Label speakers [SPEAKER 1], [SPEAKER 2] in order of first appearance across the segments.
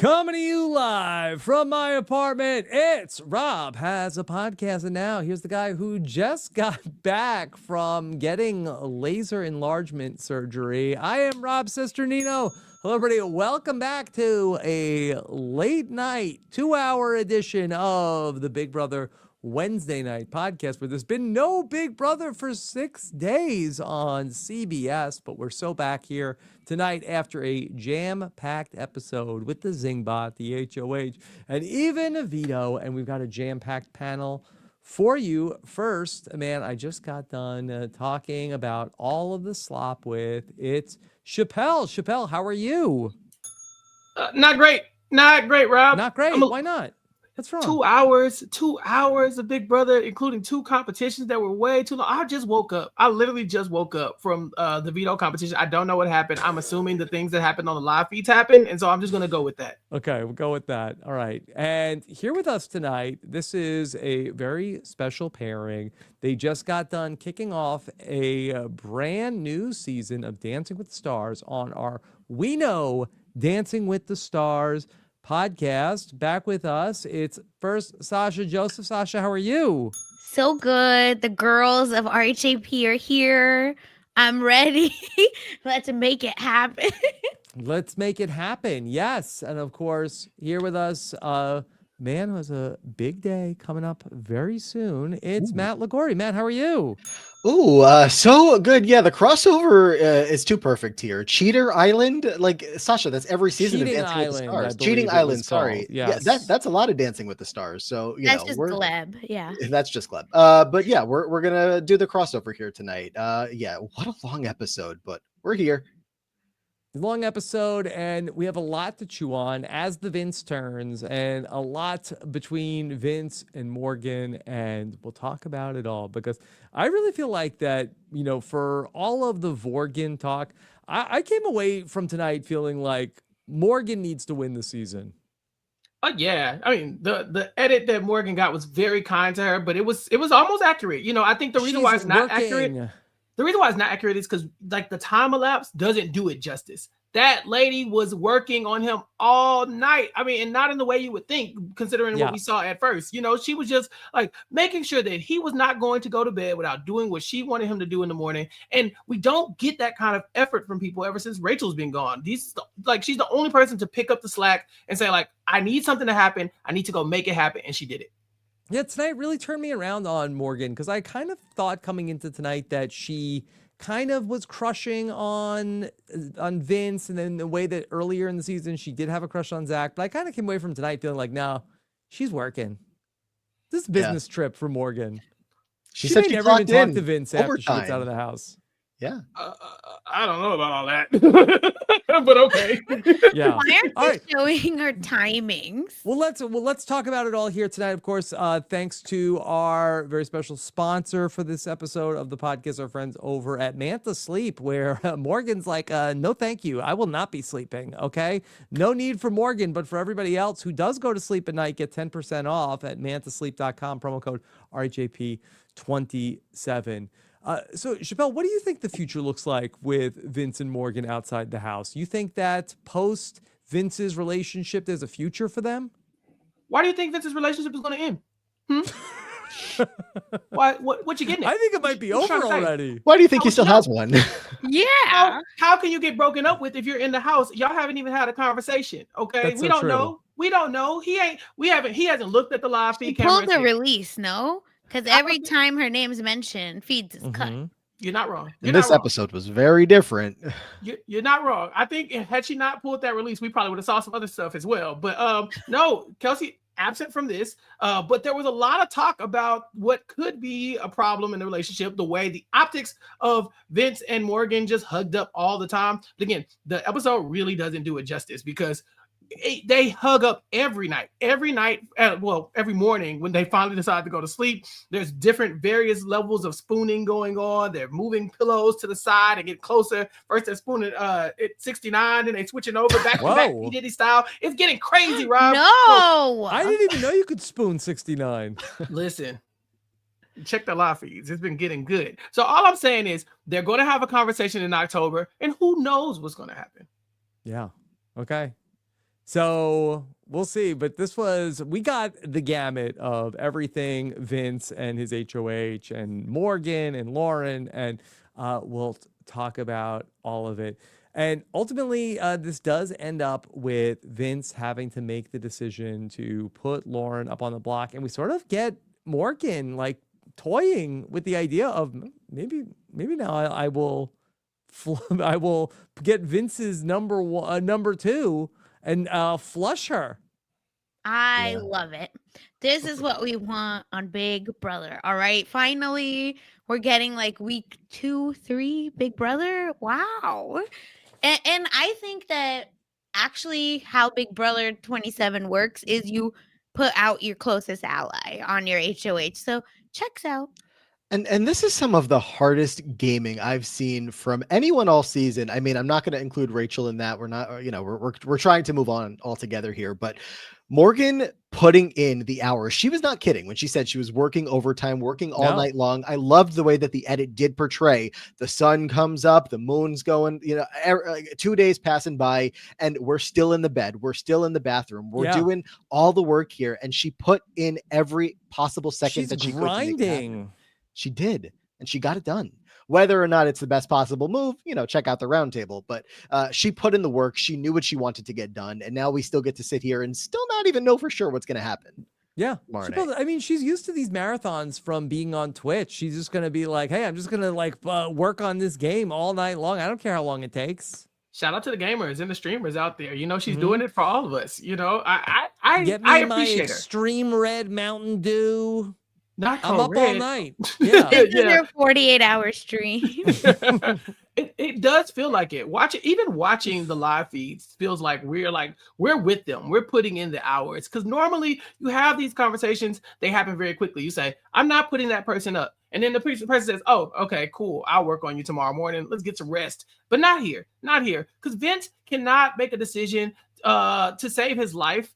[SPEAKER 1] Coming to you live from my apartment, it's Rob Has a Podcast. And now here's the guy who just got back from getting laser enlargement surgery. I am Rob Cesternino. Hello, everybody. Welcome back to a late night, 2-hour edition of the Big Brother Wednesday night podcast, where there's been no Big Brother for 6 days on CBS, but we're so back here tonight after a jam-packed episode with the Zingbot, the HOH, and even a Veto, and we've got a jam-packed panel for you. First, man, I just got done talking about all of the slop with it's Chappell. Chappell, how are you?
[SPEAKER 2] Not great, Rob.
[SPEAKER 1] Not great. Why not? What's wrong?
[SPEAKER 2] 2 hours of Big Brother, including 2 competitions that were way too long. I just woke up. I literally just woke up from the Veto competition. I don't know what happened. I'm assuming the things that happened on the live feeds happened, and so I'm just going to go with that.
[SPEAKER 1] Okay, we'll go with that. All right. And here with us tonight, this is a very special pairing. They just got done kicking off a brand new season of Dancing with the Stars on our We Know Dancing with the Stars podcast. Back with us, it's first Sasha Joseph. Sasha, how are you?
[SPEAKER 3] So good. The girls of RHAP are here. I'm ready. Let's make it happen.
[SPEAKER 1] Let's make it happen. Yes. And of course, here with us, man, was a big day coming up very soon. It's Matt Liguori. Matt, how are you?
[SPEAKER 4] Ooh, so good. Yeah, the crossover is too perfect here. Cheater Island, like Sasha, that's every season
[SPEAKER 1] Cheating
[SPEAKER 4] of Dancing
[SPEAKER 1] Island,
[SPEAKER 4] with the Stars.
[SPEAKER 1] I believe
[SPEAKER 4] Cheating
[SPEAKER 1] it
[SPEAKER 4] Island,
[SPEAKER 1] was
[SPEAKER 4] sorry.
[SPEAKER 1] called. Yes.
[SPEAKER 4] Yeah, that's a lot of Dancing with the Stars. So
[SPEAKER 3] That's just gleb. Yeah.
[SPEAKER 4] That's just gleb. But yeah, we're gonna do the crossover here tonight. Yeah, what a long episode, but we're here.
[SPEAKER 1] Long episode, and we have a lot to chew on as the Vince turns, and a lot between Vince and Morgan, and we'll talk about it all, because I really feel like that, you know, for all of the Vorgan talk, I came away from tonight feeling like Morgan needs to win the season.
[SPEAKER 2] Yeah, I mean the edit that Morgan got was very kind to her, but it was almost accurate. You know, I think the reason why it's not accurate. The reason why it's not accurate is because like the time elapse doesn't do it justice. That lady was working on him all night. I mean, and not in the way you would think, considering what we saw at first. You know, she was just like making sure that he was not going to go to bed without doing what she wanted him to do in the morning. And we don't get that kind of effort from people ever since Rachel's been gone. She's the only person to pick up the slack and say, like, I need something to happen. I need to go make it happen. And she did it.
[SPEAKER 1] Yeah, tonight really turned me around on Morgan, because I kind of thought coming into tonight that she kind of was crushing on Vince, and then the way that earlier in the season she did have a crush on Zach, but I kind of came away from tonight feeling like, no, she's working. This business trip for Morgan.
[SPEAKER 4] She said
[SPEAKER 1] may
[SPEAKER 4] she
[SPEAKER 1] never even talk
[SPEAKER 4] in
[SPEAKER 1] to Vince after she gets out of the house.
[SPEAKER 4] Yeah.
[SPEAKER 2] I don't know about all that, but okay.
[SPEAKER 1] Yeah.
[SPEAKER 3] Why aren't they showing our timings?
[SPEAKER 1] Well, let's talk about it all here tonight. Of course, thanks to our very special sponsor for this episode of the podcast, our friends over at Manta Sleep, where Morgan's like, no, thank you. I will not be sleeping. Okay. No need for Morgan, but for everybody else who does go to sleep at night, get 10% off at mantasleep.com, promo code RHAP27. So, Chappell, what do you think the future looks like with Vince and Morgan outside the house? You think that post Vince's relationship, there's a future for them?
[SPEAKER 2] Why do you think Vince's relationship is going to end? Why? What you getting at?
[SPEAKER 1] I think it might be over already.
[SPEAKER 4] Why do you think he still has one?
[SPEAKER 3] Yeah.
[SPEAKER 2] How can you get broken up with if you're in the house? Y'all haven't even had a conversation. Okay, we don't know. We don't know. He hasn't looked at the live feed.
[SPEAKER 3] He pulled the release, no? Because every time her name's mentioned, feeds is cut.
[SPEAKER 2] You're not wrong.
[SPEAKER 4] This episode was very different.
[SPEAKER 2] You're not wrong. I think had she not pulled that release, we probably would have saw some other stuff as well. But no, Kelsey absent from this. But there was a lot of talk about what could be a problem in the relationship, the way the optics of Vince and Morgan just hugged up all the time. But again, the episode really doesn't do it justice, because they hug up every night, every morning when they finally decide to go to sleep. There's different various levels of spooning going on. They're moving pillows to the side and get closer. First they're spooning at 69, and they switching over back to back P. Diddy style. It's getting crazy, Rob.
[SPEAKER 3] No,
[SPEAKER 1] I didn't even know you could spoon 69.
[SPEAKER 2] Listen, check the live feeds. It's been getting good. So all I'm saying is they're going to have a conversation in October, and who knows what's going to happen.
[SPEAKER 1] Yeah. Okay. So we'll see. But we got the gamut of everything Vince and his HOH and Morgan and Lauren, and we'll talk about all of it. And ultimately, this does end up with Vince having to make the decision to put Lauren up on the block. And we sort of get Morgan like toying with the idea of maybe now I will get Vince's number 2 and flush her.
[SPEAKER 3] I love it. This is what we want on Big Brother. All right. Finally, we're getting like week 2, 3 Big Brother. Wow. And I think that actually how Big Brother 27 works is you put out your closest ally on your HOH. So checks out.
[SPEAKER 4] And this is some of the hardest gaming I've seen from anyone all season. I mean, I'm not going to include Rachel in that. We're not, we're trying to move on altogether here. But Morgan putting in the hours, she was not kidding when she said she was working overtime, working all night long. I loved the way that the edit did portray the sun comes up, the moon's going, 2 days passing by, and we're still in the bed. We're still in the bathroom. We're doing all the work here. And she put in every possible second that she could.
[SPEAKER 1] Grinding.
[SPEAKER 4] She did, and she got it done. Whether or not it's the best possible move, check out the roundtable. But she put in the work. She knew what she wanted to get done. And now we still get to sit here and still not even know for sure what's going to happen.
[SPEAKER 1] Yeah. She's used to these marathons from being on Twitch. She's just going to be like, hey, I'm just going to work on this game all night long. I don't care how long it takes.
[SPEAKER 2] Shout out to the gamers and the streamers out there. She's doing it for all of us. I appreciate her.
[SPEAKER 1] Extreme Red Mountain Dew.
[SPEAKER 2] I'm
[SPEAKER 1] up all night. Yeah.
[SPEAKER 3] This is their 48-hour stream.
[SPEAKER 2] It does feel like it. Even watching the live feeds feels like we're with them. We're putting in the hours. Because normally you have these conversations, they happen very quickly. You say, I'm not putting that person up. And then the person says, oh, okay, cool. I'll work on you tomorrow morning. Let's get some rest. But not here. Because Vince cannot make a decision to save his life.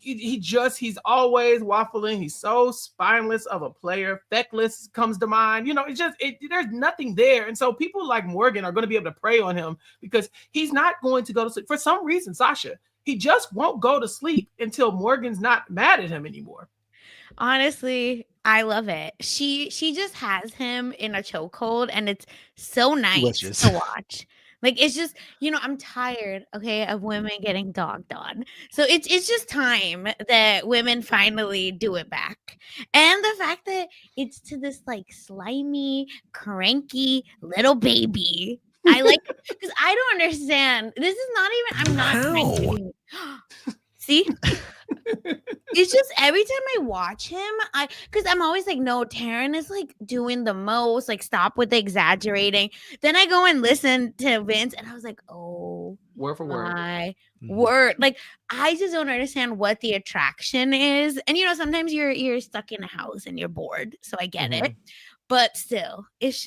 [SPEAKER 2] He's always waffling. He's so spineless of a player. Feckless comes to mind. There's nothing there. And so people like Morgan are going to be able to prey on him because he's not going to go to sleep. For some reason, Sasha, he just won't go to sleep until Morgan's not mad at him anymore.
[SPEAKER 3] Honestly, I love it. She just has him in a chokehold, and it's so nice to watch. Like, it's just, I'm tired, of women getting dogged on. So it's just time that women finally do it back. And the fact that it's to this slimy, cranky little baby. I like, because I don't understand. This is not even, I'm not trying to be, see? It's just every time I watch him, because I'm always like, no, Taryn is doing the most, stop with the exaggerating. Then I go and listen to Vince, and I was like, oh,
[SPEAKER 2] word for word.
[SPEAKER 3] My word. I just don't understand what the attraction is. And sometimes you're stuck in a house and you're bored, so I get it. But still, we're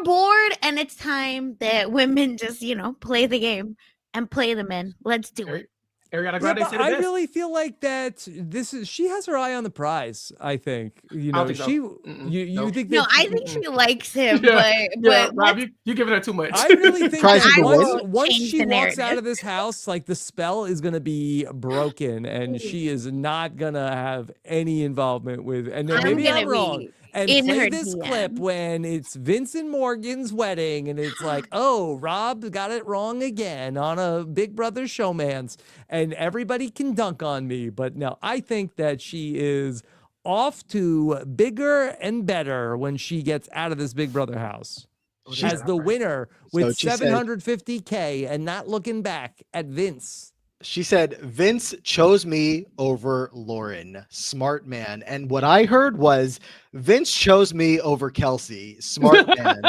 [SPEAKER 3] bored, and it's time that women just play the game and play the men. Let's do it.
[SPEAKER 2] Ariana Grande said it best.
[SPEAKER 1] I really feel like that she has her eye on the prize. I think
[SPEAKER 2] I don't think so.
[SPEAKER 1] You think that?
[SPEAKER 3] No, I think she likes him,
[SPEAKER 2] but Rob, you giving her too much.
[SPEAKER 1] I really think that once
[SPEAKER 3] change
[SPEAKER 1] she
[SPEAKER 3] the
[SPEAKER 1] walks
[SPEAKER 3] narrative.
[SPEAKER 1] out of this house, the spell is gonna be broken, and she is not gonna have any involvement with. And then maybe I'm wrong. And play this clip when it's Vincent Morgan's wedding, and it's like, oh, Rob got it wrong again on a Big Brother showmance, and everybody can dunk on me. But no, I think that she is off to bigger and better when she gets out of this Big Brother house. As the winner with $750K and not looking back at Vince.
[SPEAKER 4] She said, Vince chose me over Lauren. Smart man. And what I heard was, Vince chose me over Kelsey. Smart man.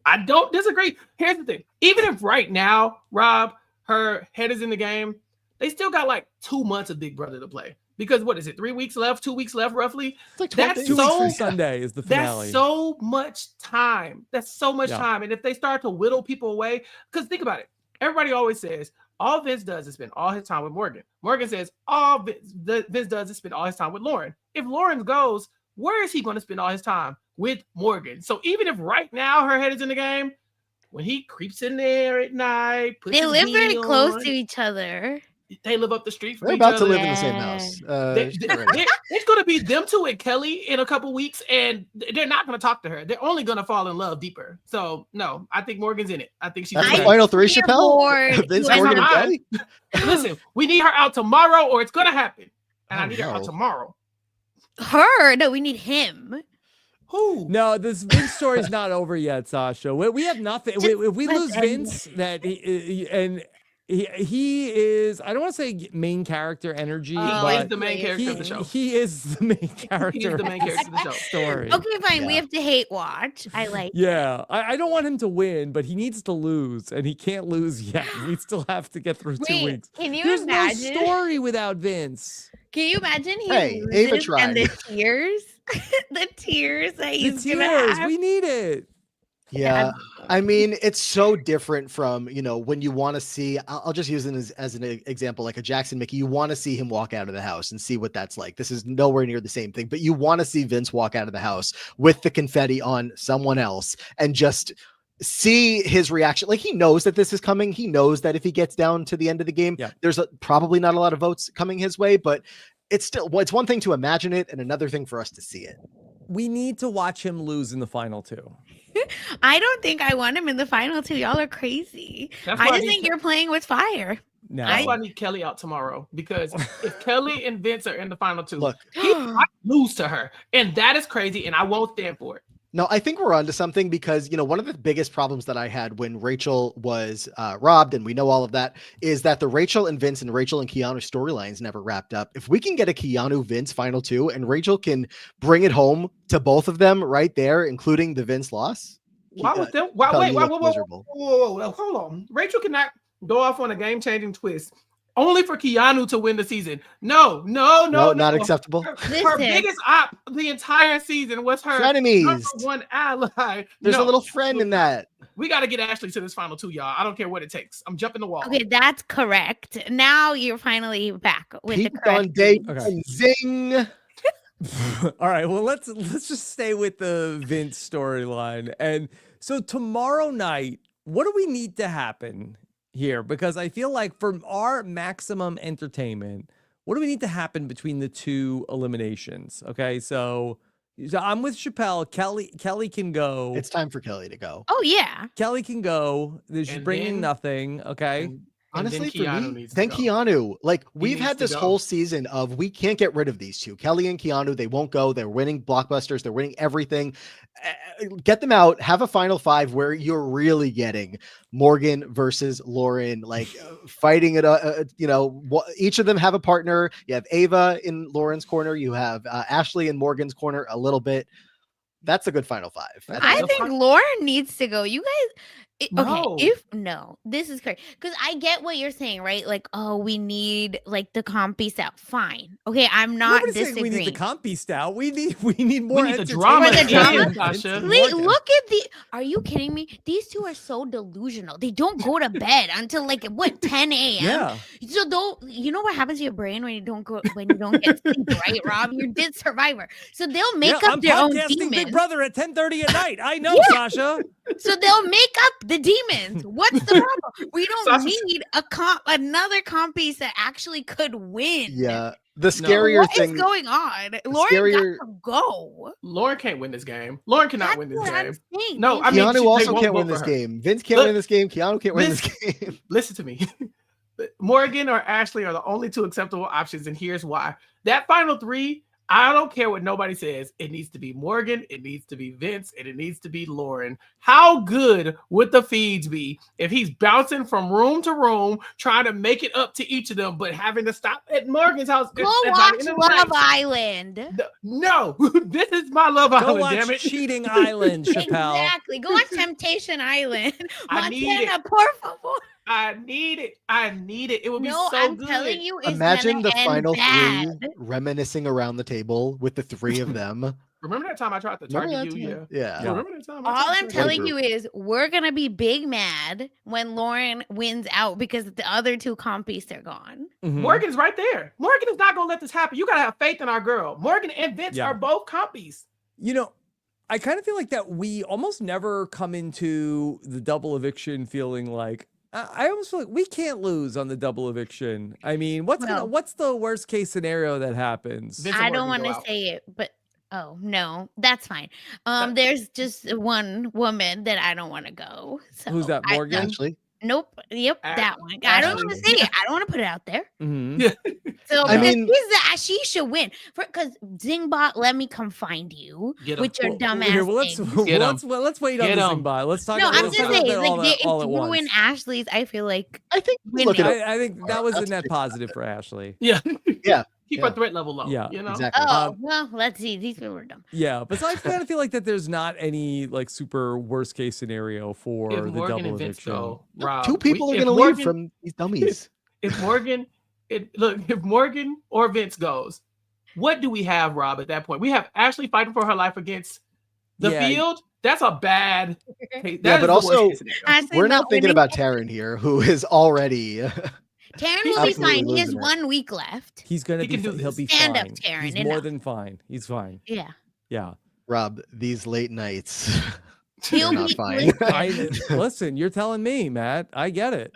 [SPEAKER 2] I don't disagree. Here's the thing. Even if right now, Rob, her head is in the game, they still got 2 months of Big Brother to play. Because what is it? 3 weeks left, 2 weeks left, roughly.
[SPEAKER 4] It's
[SPEAKER 1] that's 2 weeks from Sunday is the finale.
[SPEAKER 2] That's so much time. time. And if they start to whittle people away, because think about it. Everybody always says all Vince does is spend all his time with Morgan. Morgan says all Vince does is spend all his time with Lauren. If Lauren goes, where is he going to spend all his time? With Morgan. So even if right now her head is in the game, when he creeps in there at night, puts
[SPEAKER 3] They
[SPEAKER 2] his
[SPEAKER 3] live very
[SPEAKER 2] beanie
[SPEAKER 3] close
[SPEAKER 2] on,
[SPEAKER 3] to each other.
[SPEAKER 2] they live up the street from
[SPEAKER 4] They're
[SPEAKER 2] each
[SPEAKER 4] about
[SPEAKER 2] other.
[SPEAKER 4] to live in the same house.
[SPEAKER 2] It's going to be them two and Kelly in a couple weeks, and they're not going to talk to her. They're only going to fall in love deeper. So, no, I think Morgan's in it. I think she's
[SPEAKER 4] That's
[SPEAKER 2] in
[SPEAKER 4] the
[SPEAKER 2] it.
[SPEAKER 4] final three,
[SPEAKER 3] You're
[SPEAKER 4] Chappell?
[SPEAKER 3] bored.
[SPEAKER 4] Vince,
[SPEAKER 3] You
[SPEAKER 4] Morgan, and
[SPEAKER 2] are
[SPEAKER 4] Kelly?
[SPEAKER 2] Listen, we need her out tomorrow, or it's going to happen. And I need her out tomorrow.
[SPEAKER 3] Her? No, we need him.
[SPEAKER 2] Who?
[SPEAKER 1] No, this Vince story is not over yet, Sasha. We have nothing. If we lose Vince, that he is, I don't want to say main character energy,
[SPEAKER 2] He
[SPEAKER 1] but
[SPEAKER 2] is the main character of the show.
[SPEAKER 1] he is the main character.
[SPEAKER 2] He's the main character of the show.
[SPEAKER 1] Story.
[SPEAKER 3] Okay, fine. We
[SPEAKER 4] Yeah.
[SPEAKER 3] have to hate watch. I like.
[SPEAKER 1] Yeah, I don't want him to win, but he needs to lose, and he can't lose yet. We still have to get through 2 weeks.
[SPEAKER 3] Can you
[SPEAKER 1] There's
[SPEAKER 3] imagine?
[SPEAKER 1] no story without Vince.
[SPEAKER 3] Can you imagine he
[SPEAKER 4] Hey, Ava
[SPEAKER 3] loses
[SPEAKER 4] tried.
[SPEAKER 3] and the tears, the tears that
[SPEAKER 1] The
[SPEAKER 3] he's gonna
[SPEAKER 1] tears,
[SPEAKER 3] have?
[SPEAKER 1] we need it.
[SPEAKER 4] Yeah, I mean, it's so different from, you know, when you want to see, I'll just use it as an example, like a Jackson Mickey, you want to see him walk out of the house and see what that's like. This is nowhere near the same thing, but you want to see Vince walk out of the house with the confetti on someone else and just see his reaction. Like, he knows that this is coming. He knows that if he gets down to the end of the game, there's probably not a lot of votes coming his way, but it's still, it's one thing to imagine it and another thing for us to see it.
[SPEAKER 1] We need to watch him lose in the final two.
[SPEAKER 3] I don't think I want him in the final two. Y'all are crazy.
[SPEAKER 2] That's
[SPEAKER 3] I
[SPEAKER 2] why
[SPEAKER 3] just think you're playing with fire.
[SPEAKER 1] No.
[SPEAKER 2] That's why I need Kelly out tomorrow, because if Kelly and Vince are in the final two,
[SPEAKER 4] Look,
[SPEAKER 2] he might lose to her, and that is crazy, and I won't stand for it.
[SPEAKER 4] No, I think we're onto something because, you know, one of the biggest problems that I had when Rachel was robbed, and we know all of that, is that the Rachel and Vince and Rachel and Keanu storylines never wrapped up. If we can get a Keanu Vince final two and Rachel can bring it home to both of them right there, including the Vince loss.
[SPEAKER 2] Why was them?
[SPEAKER 4] Kelly,
[SPEAKER 2] Wait,
[SPEAKER 4] you look miserable.
[SPEAKER 2] whoa, hold on. Rachel cannot go off on a game-changing twist only for Keanu to win the season. No,
[SPEAKER 4] not acceptable.
[SPEAKER 2] Her biggest op the entire season was her
[SPEAKER 4] Frenemies.
[SPEAKER 2] number one ally.
[SPEAKER 4] There's a little friend in that.
[SPEAKER 2] We got to get Ashley to this final two, y'all. I don't care what it takes. I'm jumping the wall.
[SPEAKER 3] Okay, that's correct. Now you're finally back with the
[SPEAKER 4] Peaked
[SPEAKER 3] correct.
[SPEAKER 4] on day
[SPEAKER 1] Okay.
[SPEAKER 4] one. Zing.
[SPEAKER 1] All right, well, let's just stay with the Vince storyline. And so tomorrow night, what do we need to happen here? Because I feel like for our maximum entertainment, what do we need to happen between the two eliminations? Okay, so I'm with Chappell. Kelly can go.
[SPEAKER 4] It's time for Kelly to go.
[SPEAKER 3] Oh yeah.
[SPEAKER 1] Kelly can go. She's
[SPEAKER 2] And
[SPEAKER 1] bringing
[SPEAKER 2] then-
[SPEAKER 1] nothing. Okay.
[SPEAKER 4] Honestly, for
[SPEAKER 2] Keanu
[SPEAKER 4] me,
[SPEAKER 2] needs to
[SPEAKER 4] then
[SPEAKER 2] go.
[SPEAKER 4] Keanu. Like, we've
[SPEAKER 2] needs
[SPEAKER 4] had
[SPEAKER 2] to
[SPEAKER 4] this
[SPEAKER 2] go.
[SPEAKER 4] whole season of we can't get rid of these two. Kelly and Keanu, they won't go. They're winning blockbusters. They're winning everything. Get them out. Have a final five where you're really getting Morgan versus Lauren, like fighting it. You know, each of them have a partner. You have Ava in Lauren's corner. You have Ashley in Morgan's corner a little bit. That's a good final five.
[SPEAKER 3] I think Lauren needs to go. You guys.
[SPEAKER 2] No.
[SPEAKER 3] This is crazy because I get what you're saying, right? Like, oh, we need like the comp piece out. Fine, okay, I'm not
[SPEAKER 1] Nobody's saying
[SPEAKER 3] disagreeing.
[SPEAKER 1] we need the comp piece out. We need more.
[SPEAKER 2] We need the
[SPEAKER 1] entertainment.
[SPEAKER 2] drama.
[SPEAKER 3] For the drama?
[SPEAKER 2] in, Sasha.
[SPEAKER 3] Wait, look at the. Are you kidding me? These two are so delusional. They don't go to bed until like what 10 a.m.
[SPEAKER 1] Yeah.
[SPEAKER 3] So don't you know what happens to your brain when you don't get sleep, right, Rob? You did Survivor, so they'll make up
[SPEAKER 1] I'm
[SPEAKER 3] their own
[SPEAKER 1] podcasting Big
[SPEAKER 3] demons.
[SPEAKER 1] Brother at 10:30 at night. I know, Sasha.
[SPEAKER 3] So they'll make up the demons. What's the problem? We don't
[SPEAKER 2] Sasha-
[SPEAKER 3] need another comp piece that actually could win.
[SPEAKER 4] Yeah. The scarier
[SPEAKER 3] What is
[SPEAKER 4] thing.
[SPEAKER 3] going on? Lauren
[SPEAKER 4] scarier-
[SPEAKER 3] got to go.
[SPEAKER 2] Lauren can't win this game. Lauren cannot
[SPEAKER 3] That's
[SPEAKER 2] win this
[SPEAKER 3] what I'm
[SPEAKER 2] game.
[SPEAKER 3] saying.
[SPEAKER 2] No, I mean,
[SPEAKER 4] Keanu
[SPEAKER 2] they
[SPEAKER 4] also
[SPEAKER 2] won't
[SPEAKER 4] can't
[SPEAKER 2] vote
[SPEAKER 4] win
[SPEAKER 2] for
[SPEAKER 4] this
[SPEAKER 2] her.
[SPEAKER 4] game. Vince can't
[SPEAKER 2] Look,
[SPEAKER 4] win this game. Keanu can't win this
[SPEAKER 2] this-
[SPEAKER 4] game.
[SPEAKER 2] Listen to me. Morgan or Ashley are the only two acceptable options, and here's why. That final three, I don't care what nobody says. It needs to be Morgan, it needs to be Vince, and it needs to be Lauren. How good would the feeds be if he's bouncing from room to room, trying to make it up to each of them, but having to stop at Morgan's house?
[SPEAKER 3] Go
[SPEAKER 2] by the
[SPEAKER 3] watch
[SPEAKER 2] end of the
[SPEAKER 3] Love
[SPEAKER 2] night?
[SPEAKER 3] Island.
[SPEAKER 2] No, this is my Love
[SPEAKER 1] Go
[SPEAKER 2] Island,
[SPEAKER 1] watch
[SPEAKER 2] damn it.
[SPEAKER 1] Cheating Island, Chappelle.
[SPEAKER 3] Exactly. Go watch Temptation Island.
[SPEAKER 2] I need
[SPEAKER 3] Montana, por favor.
[SPEAKER 2] I need it. I need it. It would be
[SPEAKER 3] No,
[SPEAKER 2] so
[SPEAKER 3] I'm
[SPEAKER 2] good.
[SPEAKER 3] telling you, it's
[SPEAKER 4] Imagine
[SPEAKER 3] gonna
[SPEAKER 4] the
[SPEAKER 3] end
[SPEAKER 4] final
[SPEAKER 3] bad.
[SPEAKER 4] three reminiscing around the table with the three of them.
[SPEAKER 2] Remember that time I tried to
[SPEAKER 4] Remember
[SPEAKER 2] target
[SPEAKER 4] that
[SPEAKER 2] you?
[SPEAKER 4] time?
[SPEAKER 2] Yeah.
[SPEAKER 4] Yeah.
[SPEAKER 2] Remember that time? I
[SPEAKER 3] All
[SPEAKER 2] tried to
[SPEAKER 3] I'm
[SPEAKER 2] target
[SPEAKER 3] telling
[SPEAKER 4] group.
[SPEAKER 3] you is we're gonna be big mad when Lauren wins out because the other two compies are gone.
[SPEAKER 1] Mhm.
[SPEAKER 2] Morgan's right there. Morgan is not gonna let this happen. You gotta have faith in our girl. Morgan and Vince
[SPEAKER 1] Yeah.
[SPEAKER 2] are both compies.
[SPEAKER 1] You know, I kind of feel like that we almost never come into the double eviction feeling like I almost feel like we can't lose on the double eviction. I mean, what's the worst case scenario that happens?
[SPEAKER 3] I don't want to say it, but oh no, that's fine. There's just one woman that I don't want to go. So
[SPEAKER 1] who's that? Morgan?
[SPEAKER 4] Ashley?
[SPEAKER 3] Nope. Yep, that one. I don't want to say it. I don't want to put it out there.
[SPEAKER 1] Mm-hmm.
[SPEAKER 3] Yeah. So
[SPEAKER 4] I mean,
[SPEAKER 3] she should win because Zingbot, let me come find you with your dumb ass.
[SPEAKER 1] Let's wait on the Zingbot. Let's talk.
[SPEAKER 3] No,
[SPEAKER 1] about
[SPEAKER 3] I'm just saying, like,
[SPEAKER 1] all
[SPEAKER 3] it's
[SPEAKER 1] at once.
[SPEAKER 3] ruined Ashley's. I feel like
[SPEAKER 4] I think
[SPEAKER 1] I think that was a net positive for Ashley.
[SPEAKER 2] Yeah.
[SPEAKER 4] Yeah.
[SPEAKER 2] Keep our threat level low.
[SPEAKER 1] Yeah,
[SPEAKER 2] you know?
[SPEAKER 4] Exactly.
[SPEAKER 3] Oh, well, let's see. These people are dumb.
[SPEAKER 1] Yeah, but I kind of feel like that there's not any like super worst case scenario for the double eviction.
[SPEAKER 2] Rob,
[SPEAKER 4] 2 people are going to leave from these dummies.
[SPEAKER 2] If Morgan or Vince goes, what do we have, Rob, at that point? We have Ashley fighting for her life against the field. That's a bad.
[SPEAKER 4] But also, we're not thinking about Taryn here, who is already.
[SPEAKER 3] Taryn will be fine. He has 1 week left.
[SPEAKER 1] He'll be
[SPEAKER 3] Stand
[SPEAKER 1] fine.
[SPEAKER 3] up, Taryn.
[SPEAKER 1] He's more than fine. He's fine.
[SPEAKER 3] Yeah.
[SPEAKER 4] Rob, these late nights.
[SPEAKER 3] He'll
[SPEAKER 4] not
[SPEAKER 3] be
[SPEAKER 4] fine.
[SPEAKER 1] Listen, you're telling me, Matt. I get it.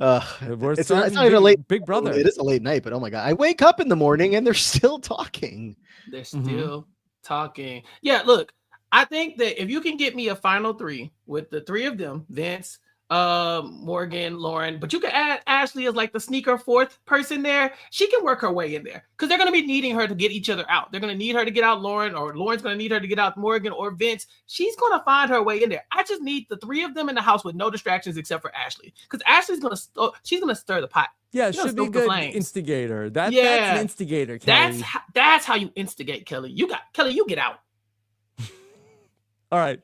[SPEAKER 4] It's not even a late
[SPEAKER 1] Big Brother.
[SPEAKER 4] It is a late night, but oh my god, I wake up in the morning and they're still talking.
[SPEAKER 2] They're still talking. Yeah, look, I think that if you can get me a final 3 with the 3 of them, Vince, Morgan, Lauren, but you can add Ashley as like the sneaker 4th person there. She can work her way in there because they're going to be needing her to get each other out. They're going to need her to get out Lauren, or Lauren's going to need her to get out Morgan or Vince. She's going to find her way in there. I just need the 3 of them in the house with no distractions except for Ashley, because Ashley's going to she's going to stir the pot.
[SPEAKER 1] Yeah, should be a good instigator. That's an instigator, Kelly.
[SPEAKER 2] That's how you instigate, Kelly. You get out.
[SPEAKER 1] All right.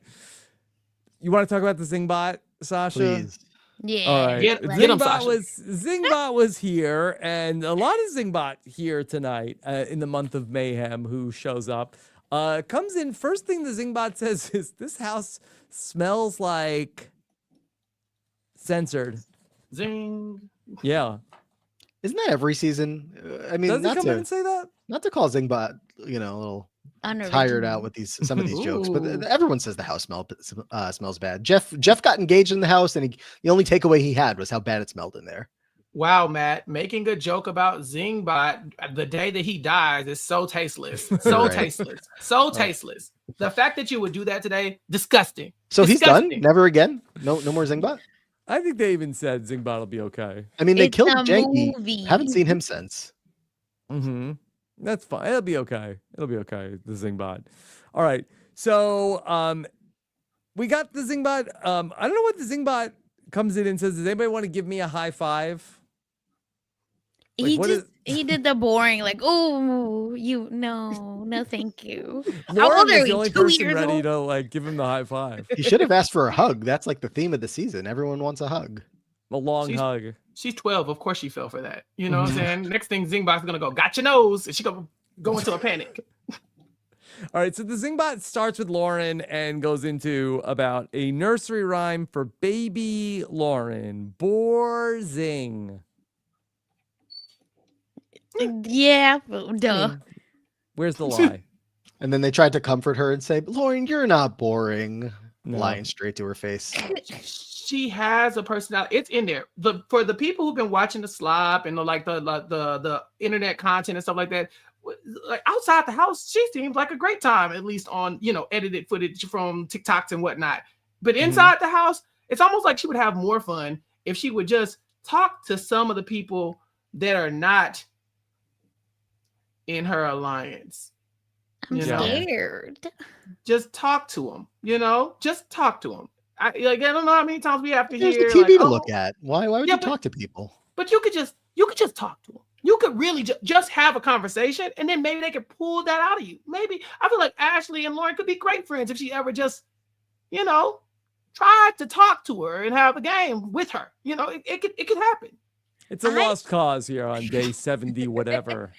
[SPEAKER 1] You want to talk about the Zingbot, Sasha?
[SPEAKER 4] Please.
[SPEAKER 3] Yeah.
[SPEAKER 1] All right.
[SPEAKER 2] Get him, Sasha.
[SPEAKER 1] Zingbot was here, and a lot of Zingbot here tonight in the month of mayhem who shows up. Comes in, first thing the Zingbot says is, this house smells like censored.
[SPEAKER 2] Zing.
[SPEAKER 1] Yeah.
[SPEAKER 4] Isn't that every season? I mean,
[SPEAKER 1] does he come in and say that?
[SPEAKER 4] Not to call Zingbot, a little tired out with some of these jokes, but everyone says the house smells bad. Jeff got engaged in the house, and the only takeaway he had was how bad it smelled in there.
[SPEAKER 2] Wow, Matt, making a joke about Zingbot the day that he dies is so tasteless. So tasteless. So tasteless. The fact that you would do that today, disgusting.
[SPEAKER 4] So he's done? Never again? No more Zingbot?
[SPEAKER 1] I think they even said Zingbot will be okay.
[SPEAKER 4] I mean, they killed Janky. Haven't seen him since.
[SPEAKER 1] Mm-hmm. That's fine. It'll be okay. The Zingbot. All right. So we got the Zingbot. I don't know what the Zingbot comes in and says. Does anybody want to give me a high five?
[SPEAKER 3] Like, he did the boring, like, oh, no, thank you.
[SPEAKER 1] Lauren is the only person ready to like give him the high five.
[SPEAKER 4] He should have asked for a hug. That's like the theme of the season. Everyone wants a hug.
[SPEAKER 1] A long hug.
[SPEAKER 2] She's 12. Of course she fell for that. You know what I'm saying? Next thing Zingbot's going to go, got your nose. And she going to go into a panic.
[SPEAKER 1] All right. So the Zingbot starts with Lauren and goes into about a nursery rhyme for baby Lauren. Zing.
[SPEAKER 3] Yeah. Duh.
[SPEAKER 1] Where's the lie?
[SPEAKER 4] And then they tried to comfort her and say, Lauren, you're not boring. No. Lying straight to her face.
[SPEAKER 2] She has a personality. It's in there. For the people who've been watching the slop and the internet content and stuff like that, like outside the house, she seems like a great time, at least on edited footage from TikToks and whatnot. But inside the house, it's almost like she would have more fun if she would just talk to some of the people that are not in her alliance.
[SPEAKER 3] I'm scared.
[SPEAKER 2] Just talk to them. Just talk to them. I don't know how many times we have to hear.
[SPEAKER 4] There's the TV to look at. Why would you talk to people?
[SPEAKER 2] But you could just talk to them. You could really just have a conversation, and then maybe they could pull that out of you. Maybe I feel like Ashley and Lauren could be great friends if she ever just, tried to talk to her and have a game with her. It could happen.
[SPEAKER 1] It's a lost cause here on day 70, whatever.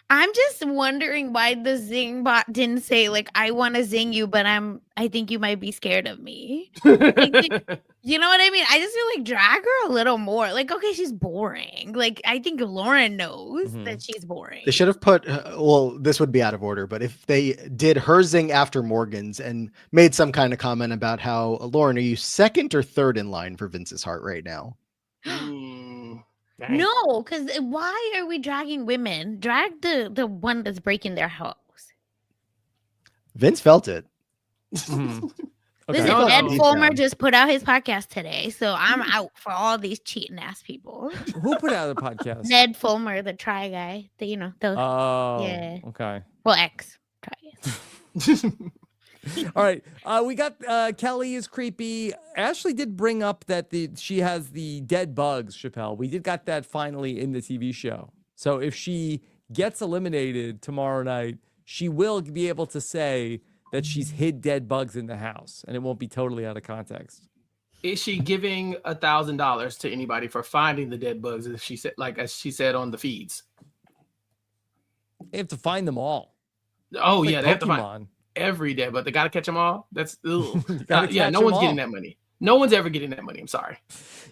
[SPEAKER 3] I'm just wondering why the Zingbot didn't say like I want to zing you, but I think you might be scared of me. You know what I mean? I just feel like drag her a little more. Like, okay, she's boring. Like, I think Lauren knows that she's boring.
[SPEAKER 4] They should have put, well, this would be out of order, but if they did her zing after Morgan's and made some kind of comment about how, Lauren, are you second or third in line for Vince's heart right now?
[SPEAKER 3] No, because why are we dragging women? Drag the one that's breaking their house.
[SPEAKER 4] Vince felt it.
[SPEAKER 1] Okay.
[SPEAKER 3] Listen, Ned Fulmer just put out his podcast today, so I'm out for all these cheating ass people.
[SPEAKER 1] Who put out the podcast?
[SPEAKER 3] Ned Fulmer, the try guy. The yeah.
[SPEAKER 1] Okay.
[SPEAKER 3] Well, ex try.
[SPEAKER 1] All right. We got Kelly is creepy. Ashley did bring up that she has the dead bugs, Chappell. We did got that finally in the TV show. So if she gets eliminated tomorrow night, she will be able to say that she's hid dead bugs in the house, and it won't be totally out of context.
[SPEAKER 2] Is she giving $1,000 to anybody for finding the dead bugs? As she said on the feeds.
[SPEAKER 1] They have to find them all.
[SPEAKER 2] Oh
[SPEAKER 1] It's
[SPEAKER 2] yeah,
[SPEAKER 1] like
[SPEAKER 2] they have to
[SPEAKER 1] Pokemon.
[SPEAKER 2] find every day, but they gotta catch them all. That's yeah.
[SPEAKER 1] catch
[SPEAKER 2] No one's
[SPEAKER 1] them
[SPEAKER 2] getting
[SPEAKER 1] all.
[SPEAKER 2] that money. No one's ever getting that money. I'm sorry.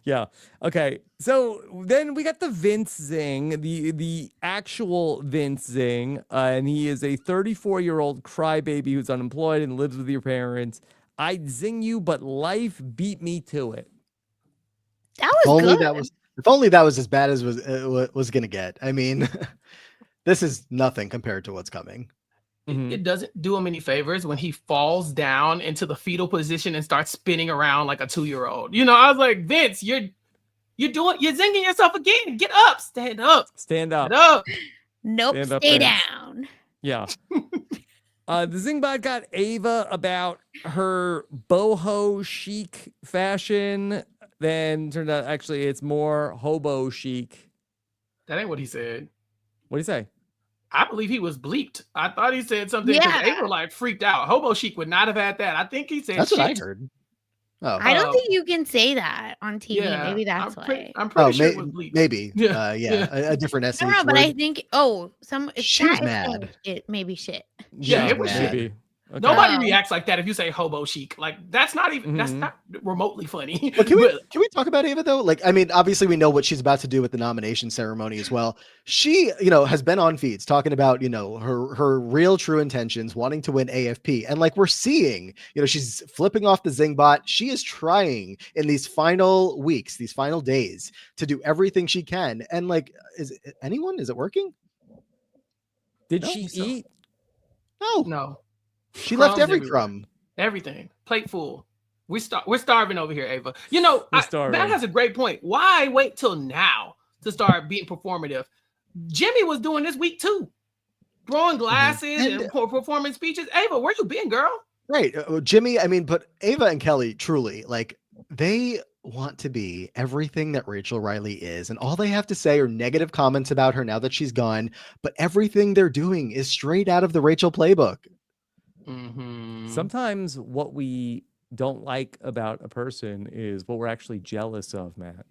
[SPEAKER 1] Yeah. Okay. So then we got the Vince zing, the actual Vince zing, and he is a 34-year-old crybaby who's unemployed and lives with your parents. I'd zing you, but life beat me to it.
[SPEAKER 3] That was good.
[SPEAKER 4] If only that was as bad as was gonna get. I mean, this is nothing compared to what's coming.
[SPEAKER 2] It doesn't do him any favors when he falls down into the fetal position and starts spinning around like a 2-year-old. You know, I was like, Vince, you're zinging yourself again. Get up, stand up,
[SPEAKER 1] stand up.
[SPEAKER 3] Nope,
[SPEAKER 1] Stand up,
[SPEAKER 3] stay
[SPEAKER 1] Vince.
[SPEAKER 3] down.
[SPEAKER 1] Yeah. The Zingbot got Ava about her boho chic fashion. Then turned out actually it's more hobo chic.
[SPEAKER 2] That ain't what he said.
[SPEAKER 1] What do you say?
[SPEAKER 2] I believe he was bleeped. I thought he said something because Ava like freaked out. Hobo chic would not have had that. I think he said
[SPEAKER 4] that's
[SPEAKER 2] shit.
[SPEAKER 4] what I heard. Oh,
[SPEAKER 3] I don't think you can say that on TV.
[SPEAKER 2] Yeah,
[SPEAKER 3] Maybe that's why.
[SPEAKER 2] I'm pretty sure it was bleeped.
[SPEAKER 4] Maybe.
[SPEAKER 2] Yeah.
[SPEAKER 4] A different SE.
[SPEAKER 3] No, but I think
[SPEAKER 4] she was mad.
[SPEAKER 3] It may be shit.
[SPEAKER 2] Yeah, it was
[SPEAKER 4] mad.
[SPEAKER 2] shit.
[SPEAKER 1] Okay.
[SPEAKER 2] Nobody reacts like that if you say hobo chic. Like that's not even that's not remotely funny.
[SPEAKER 4] But can we talk about Ava though? Like, I mean, obviously we know what she's about to do with the nomination ceremony as well. She, has been on feeds talking about, her real true intentions, wanting to win AFP. And like we're seeing, she's flipping off the Zingbot. She is trying in these final weeks, these final days to do everything she can. And like, is it working?
[SPEAKER 1] Did she eat?
[SPEAKER 2] No.
[SPEAKER 4] She left every
[SPEAKER 2] everywhere.
[SPEAKER 4] crumb.
[SPEAKER 2] Everything. Plate full. We're starving over here, Ava. Matt has a great point. Why wait till now to start being performative? Jimmy was doing this week too. Throwing glasses and performing speeches. Ava, where you been, girl?
[SPEAKER 4] Right. Jimmy, I mean, but Ava and Kelly truly, like, they want to be everything that Rachel Riley is. And all they have to say are negative comments about her now that she's gone. But everything they're doing is straight out of the Rachel playbook.
[SPEAKER 1] Sometimes what we don't like about a person is what we're actually jealous of, Matt.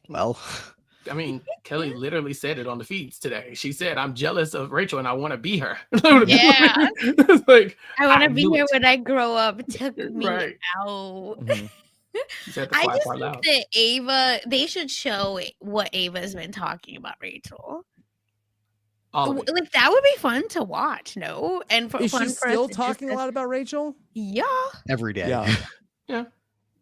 [SPEAKER 4] Well,
[SPEAKER 2] I mean, Kelly literally said it on the feeds today. She said, I'm jealous of Rachel and I want to be her.
[SPEAKER 3] Yeah.
[SPEAKER 2] Like,
[SPEAKER 3] I want to be here when I grow up. Took me out.
[SPEAKER 2] I
[SPEAKER 3] just think that Ava, they should show what Ava's been talking about Rachel. Like that would be fun to watch, no? And
[SPEAKER 1] is
[SPEAKER 3] fun
[SPEAKER 1] she still talking a lot about Rachel?
[SPEAKER 3] Yeah.
[SPEAKER 4] Every day.
[SPEAKER 2] Yeah.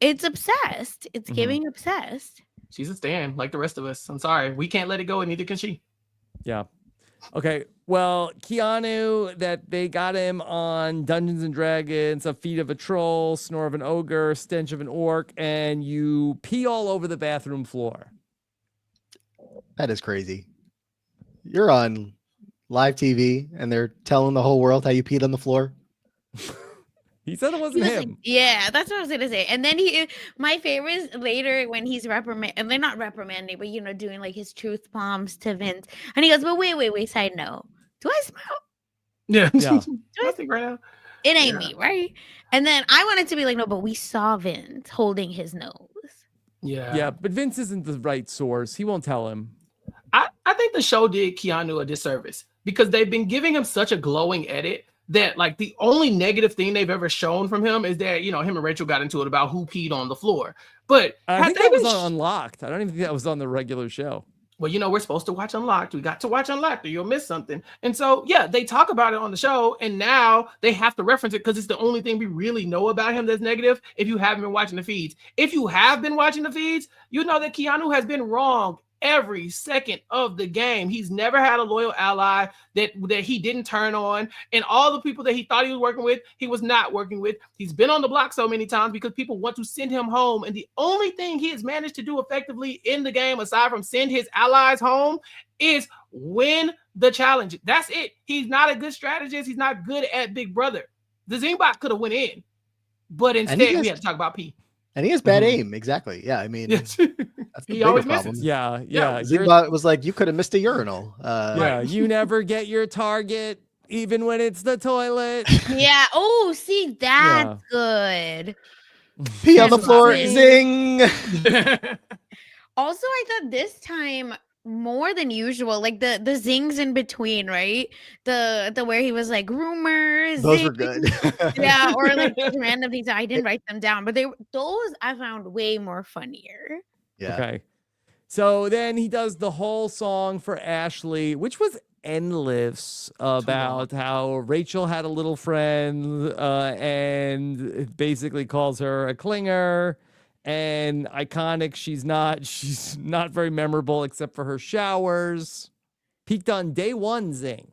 [SPEAKER 3] It's obsessed. It's giving obsessed.
[SPEAKER 2] She's a stan like the rest of us. I'm sorry. We can't let it go and neither can she.
[SPEAKER 1] Yeah. Okay. Well, Keanu, that they got him on Dungeons and Dragons, a feat of a troll, snore of an ogre, stench of an orc, and you pee all over the bathroom floor.
[SPEAKER 4] That is crazy. You're on live TV and they're telling the whole world how you peed on the floor.
[SPEAKER 1] He said it wasn't him.
[SPEAKER 3] Like, yeah, that's what I was gonna say. And then my favorite is later when he's and they're not reprimanding, but doing like his truth bombs to Vince. And he goes, "But wait, side note. Do I smell?"
[SPEAKER 2] Yeah.
[SPEAKER 3] I
[SPEAKER 2] think right now.
[SPEAKER 3] It ain't me, right? And then I wanted to be like, no, but we saw Vince holding his nose.
[SPEAKER 1] Yeah, but Vince isn't the right source. He won't tell him.
[SPEAKER 2] I think the show did Keanu a disservice because they've been giving him such a glowing edit that like the only negative thing they've ever shown from him is that, you know, him and Rachel got into it about who peed on the floor. But
[SPEAKER 1] I think that was on Unlocked. I don't even think that was on the regular show.
[SPEAKER 2] Well, you know, we're supposed to watch Unlocked. We got to watch Unlocked or you'll miss something. And so, yeah, they talk about it on the show and now they have to reference it because it's the only thing we really know about him that's negative if you haven't been watching the feeds. If you have been watching the feeds, you know that Keanu has been wrong every second of the game. He's never had a loyal ally that he didn't turn on, and all the people that he thought he was working with, he was not working with. He's been on the block so many times because people want to send him home, and the only thing he has managed to do effectively in the game, aside from send his allies home, is win the challenge. That's it. He's not a good strategist. He's not good at Big Brother. The Zingbot could have went in, but instead we had to talk about P.
[SPEAKER 4] And he has bad aim. Exactly. Yeah. I mean, that's the
[SPEAKER 2] he always
[SPEAKER 4] problem.
[SPEAKER 2] misses.
[SPEAKER 1] Yeah.
[SPEAKER 4] Zingbot was like, you could have missed a urinal.
[SPEAKER 1] Yeah. You never get your target, even when it's the toilet.
[SPEAKER 3] Yeah. Oh, see, that's good.
[SPEAKER 4] Pee on the floor. Zing.
[SPEAKER 3] Also, I thought this time more than usual, like the zings in between, right? The where he was like rumors.
[SPEAKER 4] Those were good.
[SPEAKER 3] Yeah, or like random things. I didn't write them down, but those I found way more funnier.
[SPEAKER 4] Yeah.
[SPEAKER 1] Okay. So then he does the whole song for Ashley, which was endless, about how Rachel had a little friend and it basically calls her a clinger. And iconic, she's not very memorable except for her showers. Peaked on day one, zing.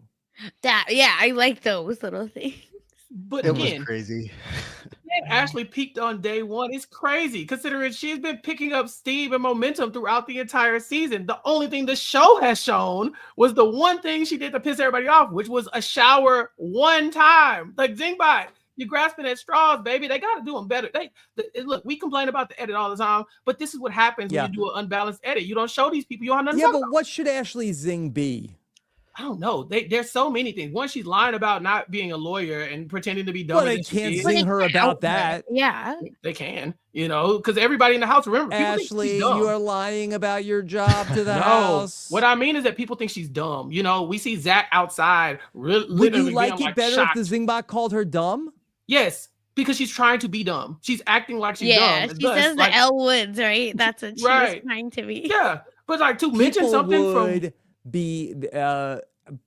[SPEAKER 3] I like those little things.
[SPEAKER 2] But
[SPEAKER 4] it
[SPEAKER 2] again,
[SPEAKER 4] was crazy.
[SPEAKER 2] Ashley peaked on day one. It's crazy considering she's been picking up steam and momentum throughout the entire season. The only thing the show has shown was the one thing she did to piss everybody off, which was a shower one time. Like Zingbot, you're grasping at straws, baby. They got to do them better. Look, we complain about the edit all the time, but this is what happens when you do an unbalanced edit. You don't show these people. You don't have nothing to talk about.
[SPEAKER 1] What should Ashley Zing be?
[SPEAKER 2] I don't know. There's so many things. One, she's lying about not being a lawyer and pretending to be dumb.
[SPEAKER 1] Well, they can't zing her about that.
[SPEAKER 3] Yeah,
[SPEAKER 2] they can. You know, because everybody in the house, remember,
[SPEAKER 1] Ashley, you are lying about your job to the house.
[SPEAKER 2] What I mean is that people think she's dumb. You know, we see Zach outside.
[SPEAKER 1] Would you like it better if the Zingbot called her dumb?
[SPEAKER 2] Yes, because she's trying to be dumb. She's acting like she's dumb.
[SPEAKER 3] Yeah, she says the L Woods, right? That's what she's trying to be.
[SPEAKER 2] Yeah, but like to mention something from
[SPEAKER 1] be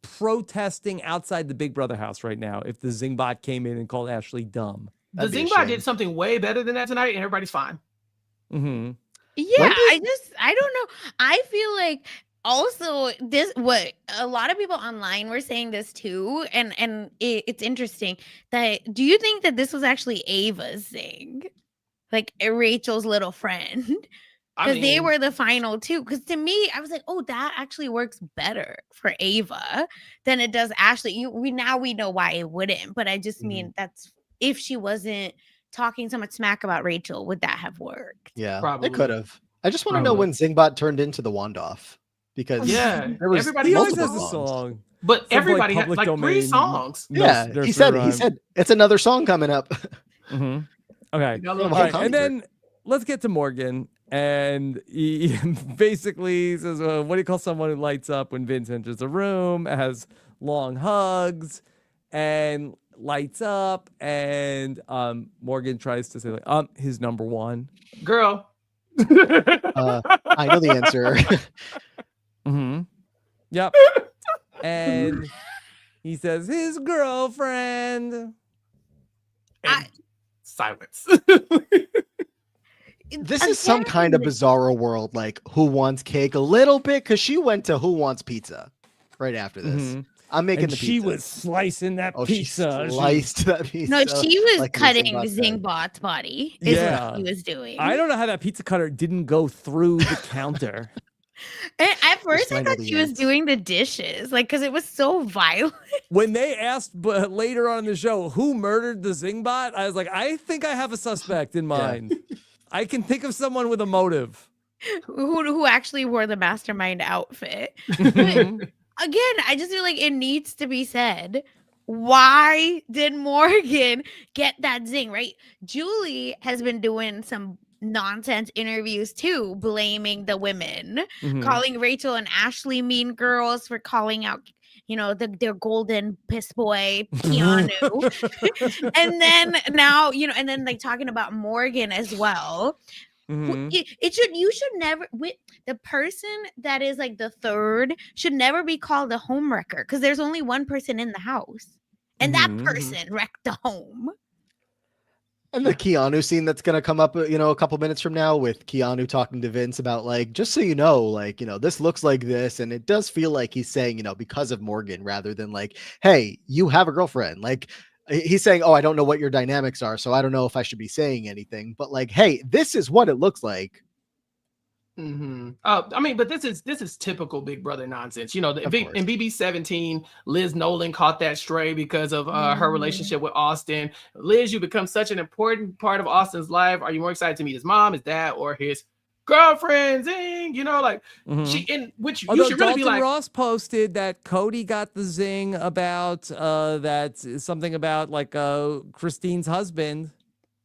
[SPEAKER 1] protesting outside the Big Brother house right now if the Zingbot came in and called Ashley dumb.
[SPEAKER 2] The Zingbot did something way better than that tonight, and everybody's fine.
[SPEAKER 1] Mm-hmm.
[SPEAKER 3] Yeah, I don't know. I feel like also what a lot of people online were saying this too, and it's interesting that do you think that this was actually Ava's zing, like Rachel's little friend? Because they were the final two. Because to me, I was like, oh, that actually works better for Ava than it does Ashley. We know why it wouldn't, but I just mean that's if she wasn't talking so much smack about Rachel, would that have worked?
[SPEAKER 4] Yeah,
[SPEAKER 2] probably.
[SPEAKER 4] It could have. I just want to know when Zingbot turned into the Wand-Off. Because
[SPEAKER 2] there was
[SPEAKER 1] everybody always has a song.
[SPEAKER 2] But everybody had like 3 songs.
[SPEAKER 4] Yeah, he said it's another song coming up.
[SPEAKER 1] Mm-hmm. Okay. All right. And then let's get to Morgan. And he basically says, what do you call someone who lights up when Vince enters a room, has long hugs, and lights up? And Morgan tries to say, like, his number one.
[SPEAKER 2] Girl.
[SPEAKER 4] I know the answer.
[SPEAKER 1] Mm-hmm. Yep. And he says, his girlfriend.
[SPEAKER 2] And silence.
[SPEAKER 4] This is some kind of bizarro world, like Who Wants Cake a little bit, because she went to Who Wants Pizza right after this. Mm-hmm. I'm making the pizza.
[SPEAKER 1] She was slicing that pizza.
[SPEAKER 4] She sliced that pizza.
[SPEAKER 3] No, she was like cutting Zingbot's body. Is what she was doing.
[SPEAKER 1] I don't know how that pizza cutter didn't go through the counter.
[SPEAKER 3] And at first, I thought she was doing the dishes, like, because it was so violent.
[SPEAKER 1] When they asked later on in the show who murdered the Zingbot, I was like, I think I have a suspect in mind. I can think of someone with a motive.
[SPEAKER 3] Who actually wore the mastermind outfit. But again, I just feel like it needs to be said. Why did Morgan get that zing, right? Julie has been doing some nonsense interviews too, blaming the women, calling Rachel and Ashley mean girls for calling out their golden piss boy Keanu. And then now, and then like talking about Morgan as well.
[SPEAKER 1] Mhm.
[SPEAKER 3] You should never, the person that is like the third should never be called a homewrecker, because there's only one person in the house, and that person wrecked the home.
[SPEAKER 4] And the Keanu scene that's going to come up, a couple minutes from now, with Keanu talking to Vince about, like, just so you know, like, this looks like this. And it does feel like he's saying, because of Morgan, rather than like, hey, you have a girlfriend. Like, he's saying, oh, I don't know what your dynamics are, so I don't know if I should be saying anything. But like, hey, this is what it looks like.
[SPEAKER 2] I mean, but this is typical Big Brother nonsense. In BB17, Liz Nolan caught that stray because of her relationship with Austin. Liz, you become such an important part of Austin's life. Are you more excited to meet his mom, his dad, or his girlfriend? Zing, she, in which you should really
[SPEAKER 1] Dalton
[SPEAKER 2] be like.
[SPEAKER 1] Ross posted that Cody got the zing about something about like Christine's husband.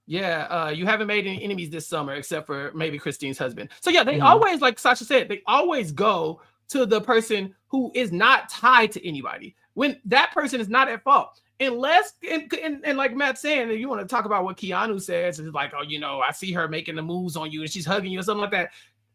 [SPEAKER 2] Yeah, you haven't made any enemies this summer except for maybe Christine's husband. So yeah, they always, like Sasha said, they always go to the person who is not tied to anybody when that person is not at fault. Unless, and like Matt's saying, if you want to talk about what Keanu says, it's like, oh, I see her making the moves on you and she's hugging you or something like that.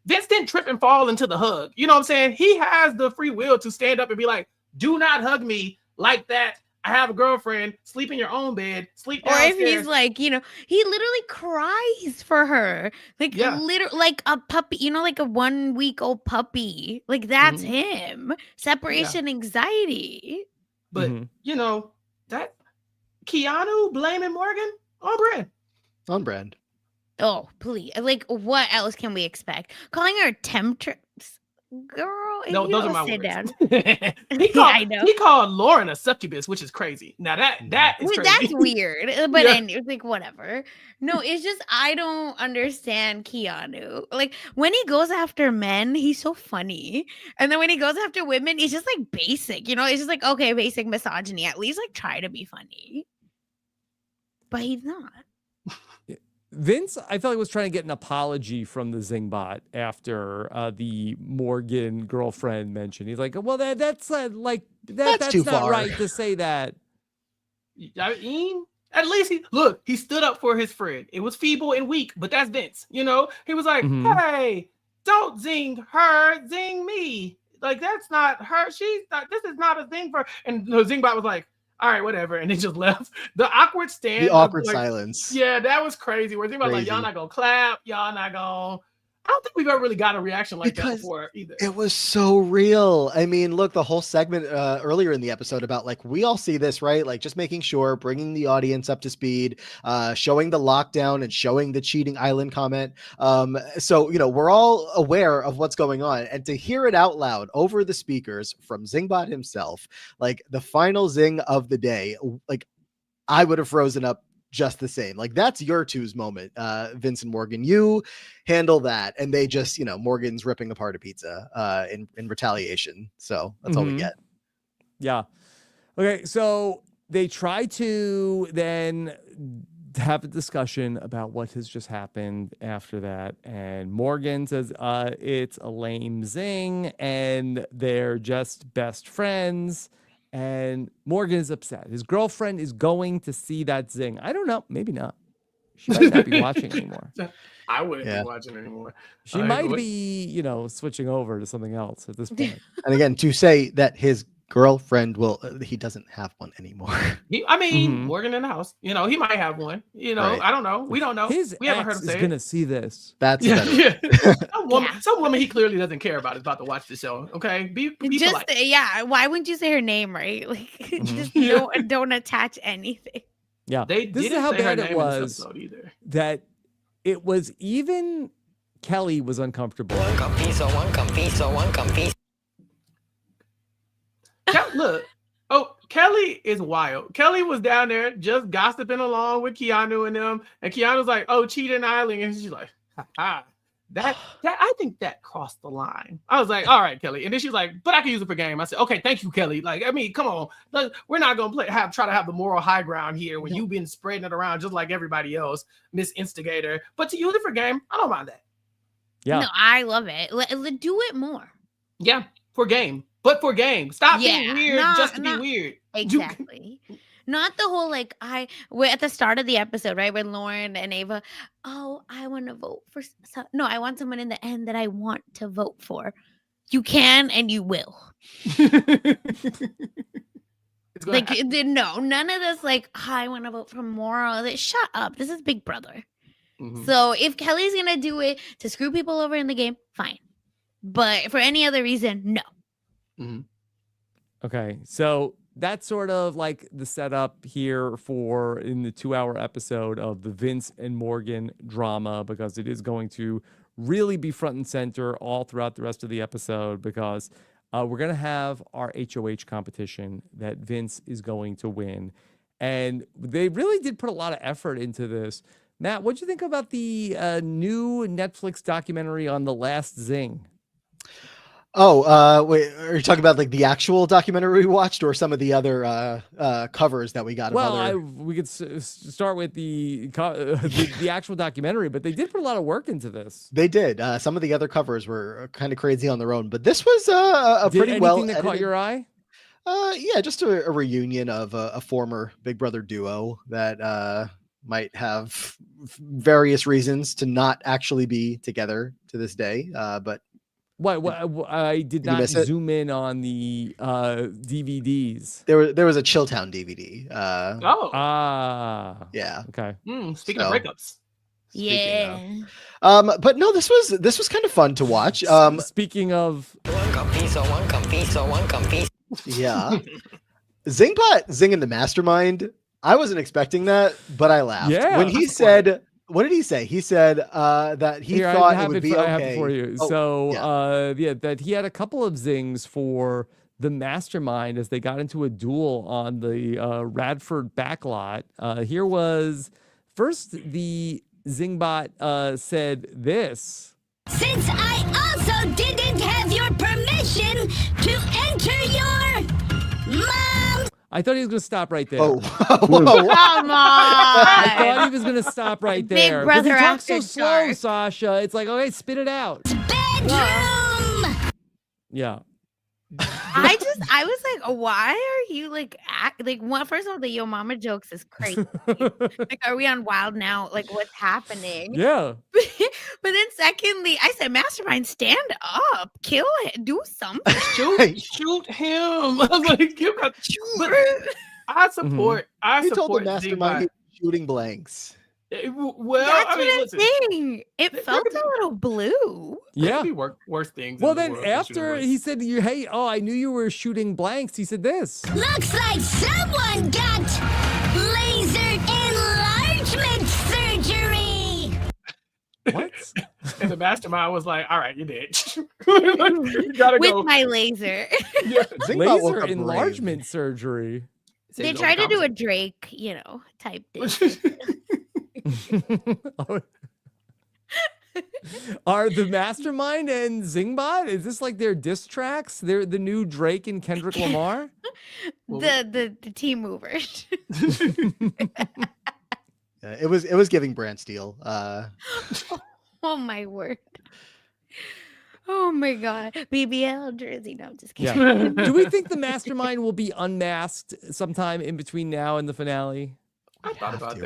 [SPEAKER 2] Vince didn't trip and fall into the hug. You know what I'm saying? He has the free will to stand up and be like, do not hug me like that. I have a girlfriend, sleep in your own bed, sleep downstairs.
[SPEAKER 3] Or if he's like, he literally cries for her. Like, literally, like a puppy, like a 1-week-old puppy. Like, that's him. Separation anxiety.
[SPEAKER 2] But, that Keanu blaming Morgan, on brand.
[SPEAKER 3] Oh, please. Like, what else can we expect? Calling her temptress? Girl,
[SPEAKER 2] no, those are my words.
[SPEAKER 3] Down.
[SPEAKER 2] He called Lauren a succubus, which is crazy. Now that is crazy.
[SPEAKER 3] That's weird, but it's like whatever. No, it's just I don't understand Keanu. Like when he goes after men, he's so funny, and then when he goes after women, he's just like basic. It's just like okay, basic misogyny. At least like try to be funny, but he's not.
[SPEAKER 1] Vince, I felt like was trying to get an apology from the Zingbot after the Morgan girlfriend mention. He's like, "Well, that's like that's
[SPEAKER 4] too
[SPEAKER 1] not
[SPEAKER 4] far.
[SPEAKER 1] right to say that."
[SPEAKER 2] I mean, at least he stood up for his friend. It was feeble and weak, but that's Vince. He was like, "Hey, don't zing her, zing me. Like that's not her. She's not. This is not a thing for." And the Zingbot was like, all right, whatever, and they just left. The awkward stand,
[SPEAKER 4] the awkward silence.
[SPEAKER 2] Yeah, that was crazy. Where Zingbot's like, y'all not gonna clap, y'all not gonna. I don't think we've ever really got a reaction like that before either.
[SPEAKER 4] It was so real. I mean, look, the whole segment earlier in the episode about like we all see this, right? Like just making sure, bringing the audience up to speed, showing the lockdown and showing the cheating island comment. So we're all aware of what's going on, and to hear it out loud over the speakers from Zingbot himself, like the final zing of the day, like I would have frozen up just the same. Like that's your two's moment, Vince and Morgan. You handle that, and they just, Morgan's ripping apart a pizza in retaliation. So that's all we get.
[SPEAKER 1] Yeah. Okay, so they try to then have a discussion about what has just happened after that, and Morgan says it's a lame zing, and they're just best friends. And Morgan is upset. His girlfriend is going to see that zing. I don't know. Maybe not. She might not be watching anymore.
[SPEAKER 2] I wouldn't be watching anymore.
[SPEAKER 1] She might be, switching over to something else at this point.
[SPEAKER 4] And again, to say that his girlfriend he doesn't have one anymore.
[SPEAKER 2] Morgan in the house, he might have one, right. I don't know. We don't know.
[SPEAKER 1] We haven't heard him say going to see this.
[SPEAKER 4] That's
[SPEAKER 2] some woman he clearly doesn't care about is about to watch the show. Okay. Be
[SPEAKER 3] just
[SPEAKER 2] polite.
[SPEAKER 3] Why wouldn't you say her name, right? Like just don't attach anything.
[SPEAKER 1] Yeah. This is how bad it was that it was even Kelly was uncomfortable.
[SPEAKER 5] One comfy.
[SPEAKER 2] Look, Kelly is wild. Kelly was down there just gossiping along with Keanu and them, and Keanu's like, "Oh, cheating island," and she's like, "Ha that I think that crossed the line." I was like, "All right, Kelly," and then she's like, "But I can use it for game." I said, "Okay, thank you, Kelly." Like, I mean, come on, we're not gonna try to have the moral high ground here when you've been spreading it around just like everybody else, Miss Instigator. But to use it for game, I don't mind that.
[SPEAKER 1] Yeah,
[SPEAKER 3] no, I love it. Do it more.
[SPEAKER 2] Yeah, for game. but for game. Stop being
[SPEAKER 3] Yeah,
[SPEAKER 2] weird just to be weird.
[SPEAKER 3] Exactly. Not the whole like we're at the start of the episode, right? Where Lauren and Ava, oh, I want to vote for no, I want someone in the end that I want to vote for. You can and you will. Like no, none of this like I want to vote for moral. Shut up. This is Big Brother. So if Kelly's gonna do it to screw people over in the game, fine. But for any other reason, no.
[SPEAKER 1] Okay, so that's sort of like the setup here for in the 2-hour episode of the Vince and Morgan drama, because it is going to really be front and center all throughout the rest of the episode, because we're going to have our HOH competition that Vince is going to win. And they really did put a lot of effort into this. Matt, what'd you think about the new Netflix documentary on The Last Zing?
[SPEAKER 4] Oh, wait, are you talking about like the actual documentary we watched or some of the other covers that we got?
[SPEAKER 1] Well, we could start with the actual documentary, but they did put a lot of work into this.
[SPEAKER 4] They did. Some of the other covers were kind of crazy on their own, but this was a pretty well edited.
[SPEAKER 1] Anything that caught your eye?
[SPEAKER 4] Yeah, just a reunion of a former Big Brother duo that might have various reasons to not actually be together to this day. But
[SPEAKER 1] what I did not zoom in on the DVDs.
[SPEAKER 4] There was a Chilltown DVD. Yeah.
[SPEAKER 1] Okay.
[SPEAKER 2] Speaking of breakups.
[SPEAKER 3] Yeah.
[SPEAKER 4] But no, this was kind of fun to watch.
[SPEAKER 1] Speaking of
[SPEAKER 5] one comfy.
[SPEAKER 4] Yeah. Zingbot zinging the mastermind. I wasn't expecting that, but I laughed.
[SPEAKER 1] Yeah.
[SPEAKER 4] When he said, what did he say? He said that he thought it would be okay.
[SPEAKER 1] I have it for you. That he had a couple of zings for the mastermind as they got into a duel on the Radford backlot. Here was first the Zingbot said this.
[SPEAKER 6] Since I also didn't have your permission to enter your mom.
[SPEAKER 1] I thought he was going to stop right there.
[SPEAKER 4] Oh,
[SPEAKER 3] come on!
[SPEAKER 1] I thought he was going to stop right there.
[SPEAKER 3] Big Brother
[SPEAKER 1] he talks so
[SPEAKER 3] after
[SPEAKER 1] slow,
[SPEAKER 3] dark.
[SPEAKER 1] Sasha. It's like, okay, spit it out.
[SPEAKER 6] Bedroom.
[SPEAKER 1] Yeah.
[SPEAKER 3] I was like, why are you like first of all, the Yo Mama jokes is crazy. Like, are we on Wild Now? Like, what's happening?
[SPEAKER 1] Yeah.
[SPEAKER 3] But then secondly, I said, Mastermind, stand up, kill it, do something.
[SPEAKER 2] Shoot him. I was like, but I support.
[SPEAKER 4] You told the Mastermind he was shooting blanks.
[SPEAKER 2] Well,
[SPEAKER 3] that's
[SPEAKER 2] I mean,
[SPEAKER 3] what I'm
[SPEAKER 2] listen,
[SPEAKER 3] saying. It felt a little blue.
[SPEAKER 1] Yeah.
[SPEAKER 2] There could be worse things.
[SPEAKER 1] Well,
[SPEAKER 2] in the
[SPEAKER 1] then
[SPEAKER 2] world
[SPEAKER 1] after he said, "Hey, I knew you were shooting blanks," he said this.
[SPEAKER 6] Looks like someone got laser enlargement surgery.
[SPEAKER 1] What?
[SPEAKER 2] And the Mastermind was like, "All right, you did. You gotta
[SPEAKER 3] with
[SPEAKER 2] go
[SPEAKER 3] my laser."
[SPEAKER 2] Yeah.
[SPEAKER 1] Laser enlargement surgery.
[SPEAKER 3] They tried to do a Drake, type thing.
[SPEAKER 1] Are the Mastermind and Zingbot? Is this like their diss tracks? They're the new Drake and Kendrick Lamar?
[SPEAKER 3] the team movers.
[SPEAKER 4] It was giving Brand Steel.
[SPEAKER 3] Oh my word. Oh my God. BBL jersey. No, I'm just kidding.
[SPEAKER 1] Yeah. Do we think the Mastermind will be unmasked sometime in between now and the finale?
[SPEAKER 2] I thought about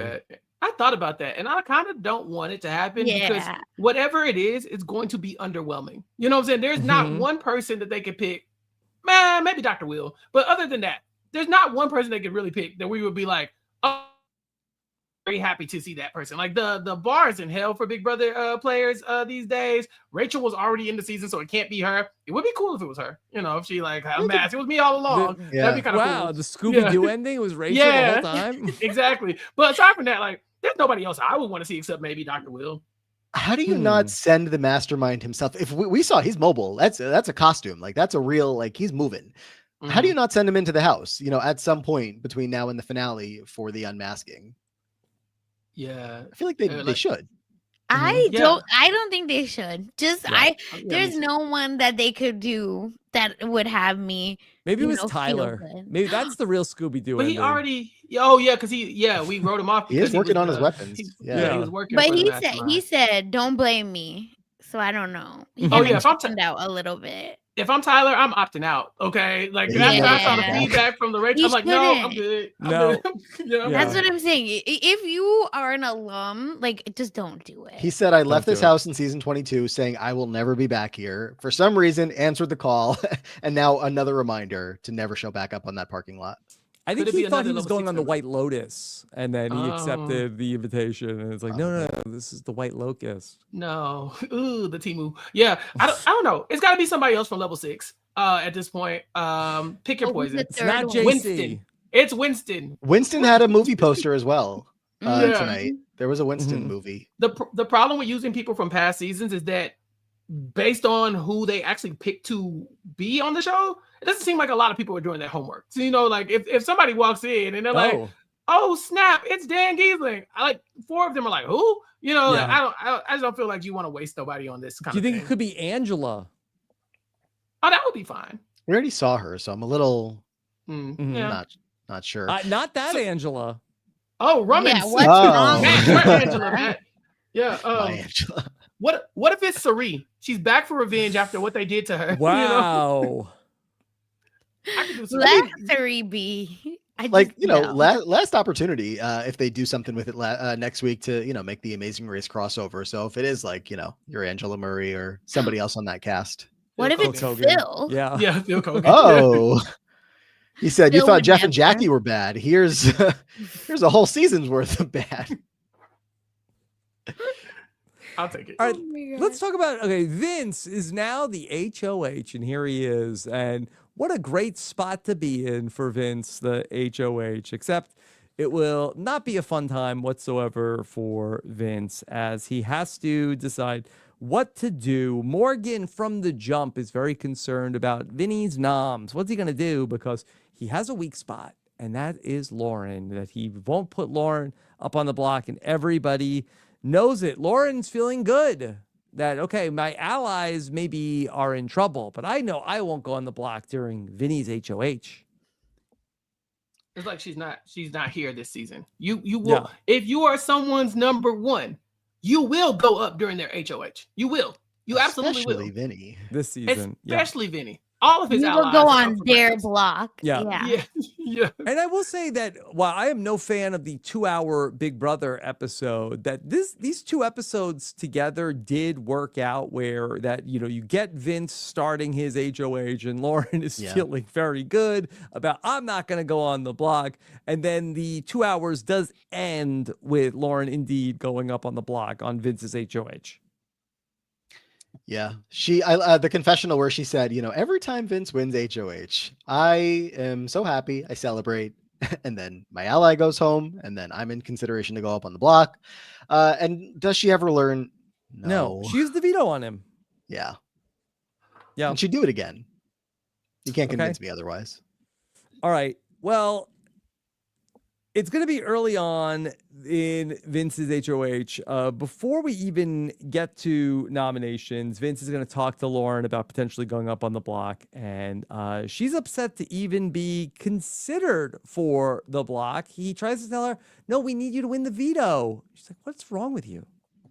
[SPEAKER 2] that. And I kind of don't want it to happen because
[SPEAKER 3] Yeah.
[SPEAKER 2] whatever it is, it's going to be underwhelming. You know what I'm saying? There's not one person that they could pick. Man, maybe Dr. Will. But other than that, there's not one person they could really pick that we would be like, oh, very happy to see that person. Like the bar is in hell for Big Brother players these days. Rachel was already in the season, so it can't be her. It would be cool if it was her. If she like had a mask. It was me all along. That'd be kind of cool.
[SPEAKER 1] The Scooby-Doo ending was Rachel the whole time?
[SPEAKER 2] Exactly. But aside from that, like, there's nobody else I would want to see except maybe Dr. Will.
[SPEAKER 4] How do you not send the Mastermind himself? If we saw he's mobile, that's a costume. Like that's a real, like he's moving. How do you not send him into the house, at some point between now and the finale for the unmasking?
[SPEAKER 2] Yeah.
[SPEAKER 4] I feel like they should.
[SPEAKER 3] I don't think they should. There's no one that they could do that would have me.
[SPEAKER 1] Maybe it was Tyler. Maybe that's the real Scooby-Doo.
[SPEAKER 2] But he already, because we wrote him off.
[SPEAKER 4] He is working on his weapons.
[SPEAKER 2] He was working.
[SPEAKER 3] But he said, "Don't blame me." So I don't know. He out a little bit.
[SPEAKER 2] if I'm Tyler, I'm opting out. Okay, like
[SPEAKER 4] Yeah.
[SPEAKER 2] after I saw the
[SPEAKER 3] Yeah.
[SPEAKER 2] feedback from the Rachel,
[SPEAKER 3] You
[SPEAKER 2] I'm like, no, I'm
[SPEAKER 3] shouldn't.
[SPEAKER 2] good. I'm
[SPEAKER 1] No.
[SPEAKER 2] good. Yeah, I'm
[SPEAKER 3] That's
[SPEAKER 2] good.
[SPEAKER 3] what I'm saying. If you are an alum, like, just don't do it.
[SPEAKER 4] He said, I left
[SPEAKER 1] do
[SPEAKER 4] this
[SPEAKER 1] it.
[SPEAKER 4] house in season 22 saying I will never be back here. For some reason, answered the call. And now another reminder to never show back up on that parking lot.
[SPEAKER 1] I think
[SPEAKER 2] Could it
[SPEAKER 1] he
[SPEAKER 2] be
[SPEAKER 1] thought
[SPEAKER 2] another
[SPEAKER 1] he was
[SPEAKER 2] level
[SPEAKER 1] going
[SPEAKER 2] 6
[SPEAKER 1] on the
[SPEAKER 2] member?
[SPEAKER 1] White Lotus, and then he
[SPEAKER 2] Oh.
[SPEAKER 1] accepted the invitation, and it's like, no, this is the White Locust.
[SPEAKER 2] No, ooh, the Timu. Yeah, I don't know. It's got to be somebody else from level 6. At this point, pick your
[SPEAKER 3] What was
[SPEAKER 2] poison.
[SPEAKER 3] the
[SPEAKER 1] It's
[SPEAKER 3] third
[SPEAKER 1] not
[SPEAKER 3] one?
[SPEAKER 1] JC.
[SPEAKER 2] Winston. It's Winston.
[SPEAKER 4] Winston had a movie poster as well
[SPEAKER 2] Yeah.
[SPEAKER 4] tonight. There was a Winston
[SPEAKER 1] Mhm.
[SPEAKER 4] movie.
[SPEAKER 2] The problem with using people from past seasons is that based on who they actually picked to be on the show, it doesn't seem like a lot of people are doing their homework. So, like if somebody walks in and they're like, oh snap, it's Dan Giesling. I like 4 of them are like, who? Like, I just don't feel like you want to waste nobody on this kind
[SPEAKER 1] Do you
[SPEAKER 2] of
[SPEAKER 1] think
[SPEAKER 2] thing.
[SPEAKER 1] it could be Angela?
[SPEAKER 2] Oh, that would be fine.
[SPEAKER 4] We already saw her, so I'm a little
[SPEAKER 1] Mhm.
[SPEAKER 2] Yeah.
[SPEAKER 4] not sure.
[SPEAKER 1] Not that
[SPEAKER 2] So-
[SPEAKER 1] Angela.
[SPEAKER 2] Oh, Rummins.
[SPEAKER 3] Yeah, what's
[SPEAKER 4] Oh.
[SPEAKER 3] wrong
[SPEAKER 2] Matt,
[SPEAKER 3] with
[SPEAKER 2] where
[SPEAKER 3] her?
[SPEAKER 2] Angela, Matt? Yeah.
[SPEAKER 4] My Angela.
[SPEAKER 2] What if it's Sari? She's back for revenge after what they did to her.
[SPEAKER 1] Wow.
[SPEAKER 2] I could do some-
[SPEAKER 3] Let 3B.
[SPEAKER 4] Like, last opportunity if they do something with it next week to, make the Amazing Race crossover. So if it is like, you're Angela Murray or somebody else on that cast.
[SPEAKER 3] What if
[SPEAKER 2] Phil
[SPEAKER 3] it's
[SPEAKER 1] Hogan.
[SPEAKER 3] Phil?
[SPEAKER 1] Yeah.
[SPEAKER 2] Yeah, Phil Kogan.
[SPEAKER 4] Oh, he said, you
[SPEAKER 3] Phil
[SPEAKER 4] thought
[SPEAKER 3] would
[SPEAKER 4] Jeff and
[SPEAKER 3] never.
[SPEAKER 4] Jackie were bad. Here's a whole season's worth of bad.
[SPEAKER 2] I'll take it.
[SPEAKER 1] All right,
[SPEAKER 3] Oh my
[SPEAKER 1] let's
[SPEAKER 3] God.
[SPEAKER 1] talk about, Vince is now the HOH, and here he is. And what a great spot to be in for Vince, the HOH, except it will not be a fun time whatsoever for Vince, as he has to decide what to do. Morgan from the jump is very concerned about Vinny's noms. What's he going to do? Because he has a weak spot, and that is Lauren, that he won't put Lauren up on the block, and everybody knows it. Lauren's feeling good that, okay, my allies maybe are in trouble, but I know I won't go on the block during Vinny's HOH.
[SPEAKER 2] It's like she's not here this season. You will,
[SPEAKER 1] Yeah.
[SPEAKER 2] if you are someone's number 1, you will go up during their HOH. You will. You absolutely
[SPEAKER 4] Especially
[SPEAKER 2] will.
[SPEAKER 4] Vinny.
[SPEAKER 1] This season. Yeah.
[SPEAKER 2] Especially Vinny. All of his
[SPEAKER 3] You
[SPEAKER 2] allies
[SPEAKER 3] will go
[SPEAKER 2] are
[SPEAKER 3] on
[SPEAKER 2] up for
[SPEAKER 3] their
[SPEAKER 2] grabs.
[SPEAKER 3] block.
[SPEAKER 1] Yeah.
[SPEAKER 2] Yeah. Yeah.
[SPEAKER 1] And I will say that while I am no fan of the 2-hour Big Brother episode, that these 2 episodes together did work out where that, you get Vince starting his HOH and Lauren is feeling very good about, I'm not going to go on the block. And then the 2 hours does end with Lauren indeed going up on the block on Vince's HOH.
[SPEAKER 4] Yeah, the confessional where she said, every time Vince wins HOH, I am so happy, I celebrate, and then my ally goes home, and then I'm in consideration to go up on the block. And does she ever learn?
[SPEAKER 1] No, she used the veto on him.
[SPEAKER 4] Yeah.
[SPEAKER 1] Yeah.
[SPEAKER 4] And she'd do it again. You can't convince me otherwise.
[SPEAKER 1] All right. Well, it's going to be early on in Vince's HOH. Before we even get to nominations, Vince is going to talk to Lauren about potentially going up on the block. And she's upset to even be considered for the block. He tries to tell her, no, we need you to win the veto. She's like, what's wrong with you?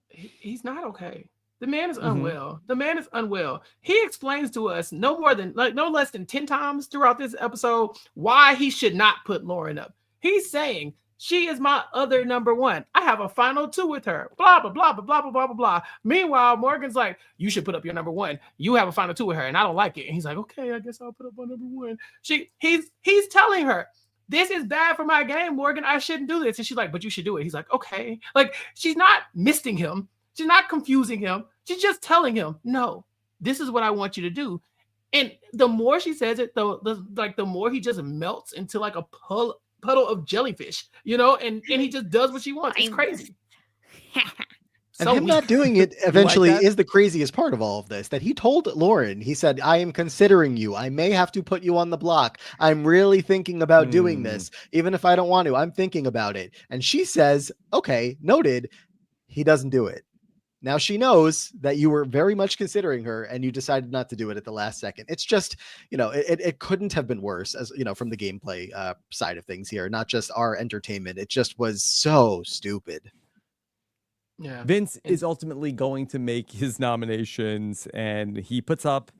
[SPEAKER 2] He's not okay. The man is unwell. The man is unwell. He explains to us no less than 10 times throughout this episode why he should not put Lauren up. He's saying, she is my other number 1. I have a final 2 with her. Blah, blah, blah, blah, blah, blah, blah, blah, blah. Meanwhile, Morgan's like, you should put up your number 1. You have a final 2 with her, and I don't like it. And he's like, okay, I guess I'll put up my number 1. He's telling her, this is bad for my game, Morgan. I shouldn't do this. And she's like, but you should do it. He's like, okay. Like, she's not misting him. She's not confusing him. She's just telling him, no, this is what I want you to do. And the more she says it, the more he just melts into like a puddle of jellyfish, and he just does what she wants. It's crazy.
[SPEAKER 4] And him not doing it eventually
[SPEAKER 1] that?
[SPEAKER 4] is the craziest part of all of this, that he told Lauren, he said, I am considering you. I may have to put you on the block. I'm really thinking about doing this. Even if I don't want to, I'm thinking about it. And she says, okay, noted. He doesn't do it. Now she knows that you were very much considering her and you decided not to do it at the last second. It's just, it couldn't have been worse, as from the gameplay side of things here, not just our entertainment. It just was so stupid.
[SPEAKER 2] Yeah.
[SPEAKER 1] Vince is ultimately going to make his nominations, and he puts up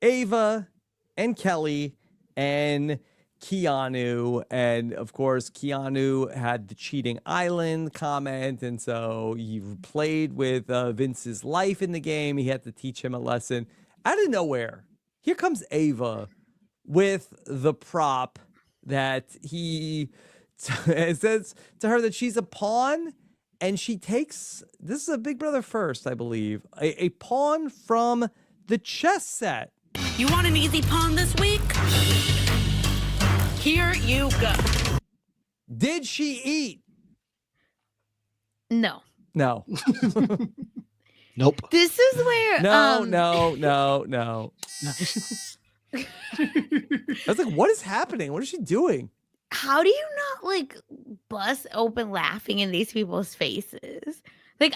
[SPEAKER 1] Ava and Kelly and Keanu. And of course, Keanu had the cheating island comment. And so he played with Vince's life in the game. He had to teach him a lesson. Out of nowhere, here comes Ava with the prop that he says to her that she's a pawn. And she takes, this is a Big Brother first, I believe, a pawn from the chess set.
[SPEAKER 7] You want an easy pawn this week? Here you go.
[SPEAKER 1] Did she eat?
[SPEAKER 3] No.
[SPEAKER 1] No.
[SPEAKER 4] Nope.
[SPEAKER 3] This is where
[SPEAKER 1] No. I was like, what is happening? What is she doing?
[SPEAKER 3] How do you not like bust open laughing in these people's faces? Like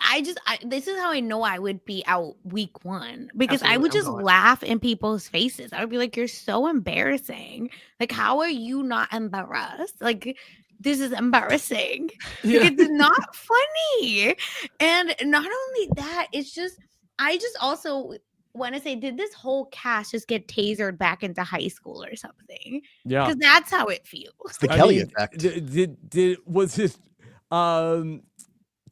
[SPEAKER 3] this is how I know I would be out week 1 because I would just laugh in people's faces. I would be like, you're so embarrassing. Like, how are you not embarrassed? Like, this is embarrassing.
[SPEAKER 2] Yeah.
[SPEAKER 3] Like, it's not funny. And not only that, it's just, I just also want to say, did this whole cast just get tasered back into high school or something?
[SPEAKER 1] Yeah.
[SPEAKER 3] Because that's how it feels.
[SPEAKER 4] It's the Kelly effect.
[SPEAKER 1] Was it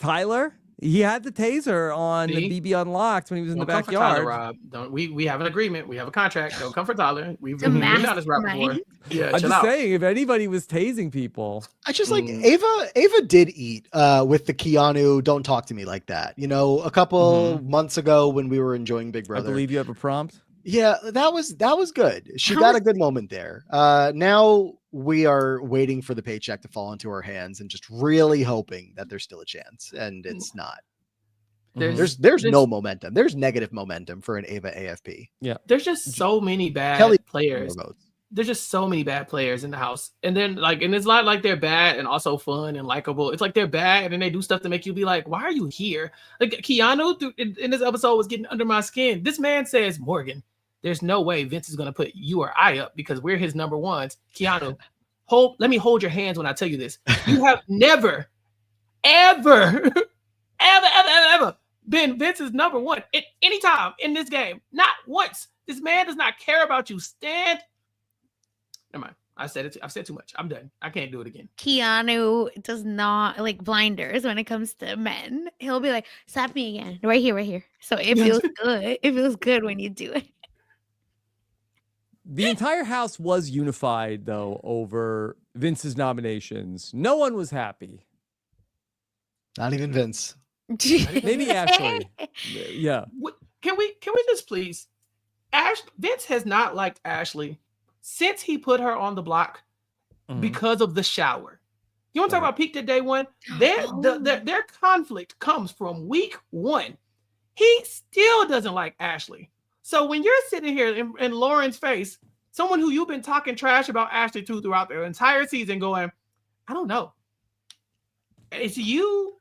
[SPEAKER 1] Tyler? He had the taser on the BB Unlocked when he was in the backyard.
[SPEAKER 2] Tyler, Rob. Don't we have an agreement. We have a contract. Don't come for Tyler. We've
[SPEAKER 3] The
[SPEAKER 2] been down this route
[SPEAKER 3] mastermind.
[SPEAKER 2] before. Yeah,
[SPEAKER 1] I'm
[SPEAKER 2] chill
[SPEAKER 1] just
[SPEAKER 2] out.
[SPEAKER 1] saying, if anybody was tasing people,
[SPEAKER 4] I just like Ava did eat with the Keanu don't talk to me like that. You know, a couple months ago when we were enjoying Big Brother.
[SPEAKER 1] I believe you have a prompt.
[SPEAKER 4] Yeah, that was good. She got a good moment there. Now we are waiting for the paycheck to fall into our hands and just really hoping that there's still a chance, and it's not. There's no momentum. There's negative momentum for an Ava AFP.
[SPEAKER 1] Yeah,
[SPEAKER 2] there's just so many bad players. There's just so many bad players in the house, and then and it's not like they're bad and also fun and likable. It's like they're bad and then they do stuff to make you be like, why are you here? Like Keanu in this episode was getting under my skin. This man says, Morgan, there's no way Vince is going to put you or I up because we're his number ones. Keanu, let me hold your hands when I tell you this. You have never, ever been Vince's number one at any time in this game. Not once. This man does not care about you. Never mind. I've said too much. I'm done. I can't do it again.
[SPEAKER 3] Keanu does not like blinders when it comes to men. He'll be like, slap me again. Right here. So it feels good. It feels good when you do it.
[SPEAKER 1] The entire house was unified, though, over Vince's nominations. No one was happy.
[SPEAKER 4] Not even Vince.
[SPEAKER 1] Maybe Ashley. Yeah.
[SPEAKER 2] Can we just please? Vince has not liked Ashley since he put her on the block because of the shower. You want to talk about peaked at day 1? Their conflict comes from week 1. He still doesn't like Ashley. So when you're sitting here in Lauren's face, someone who you've been talking trash about Ashley to throughout the entire season going, I don't know. Is you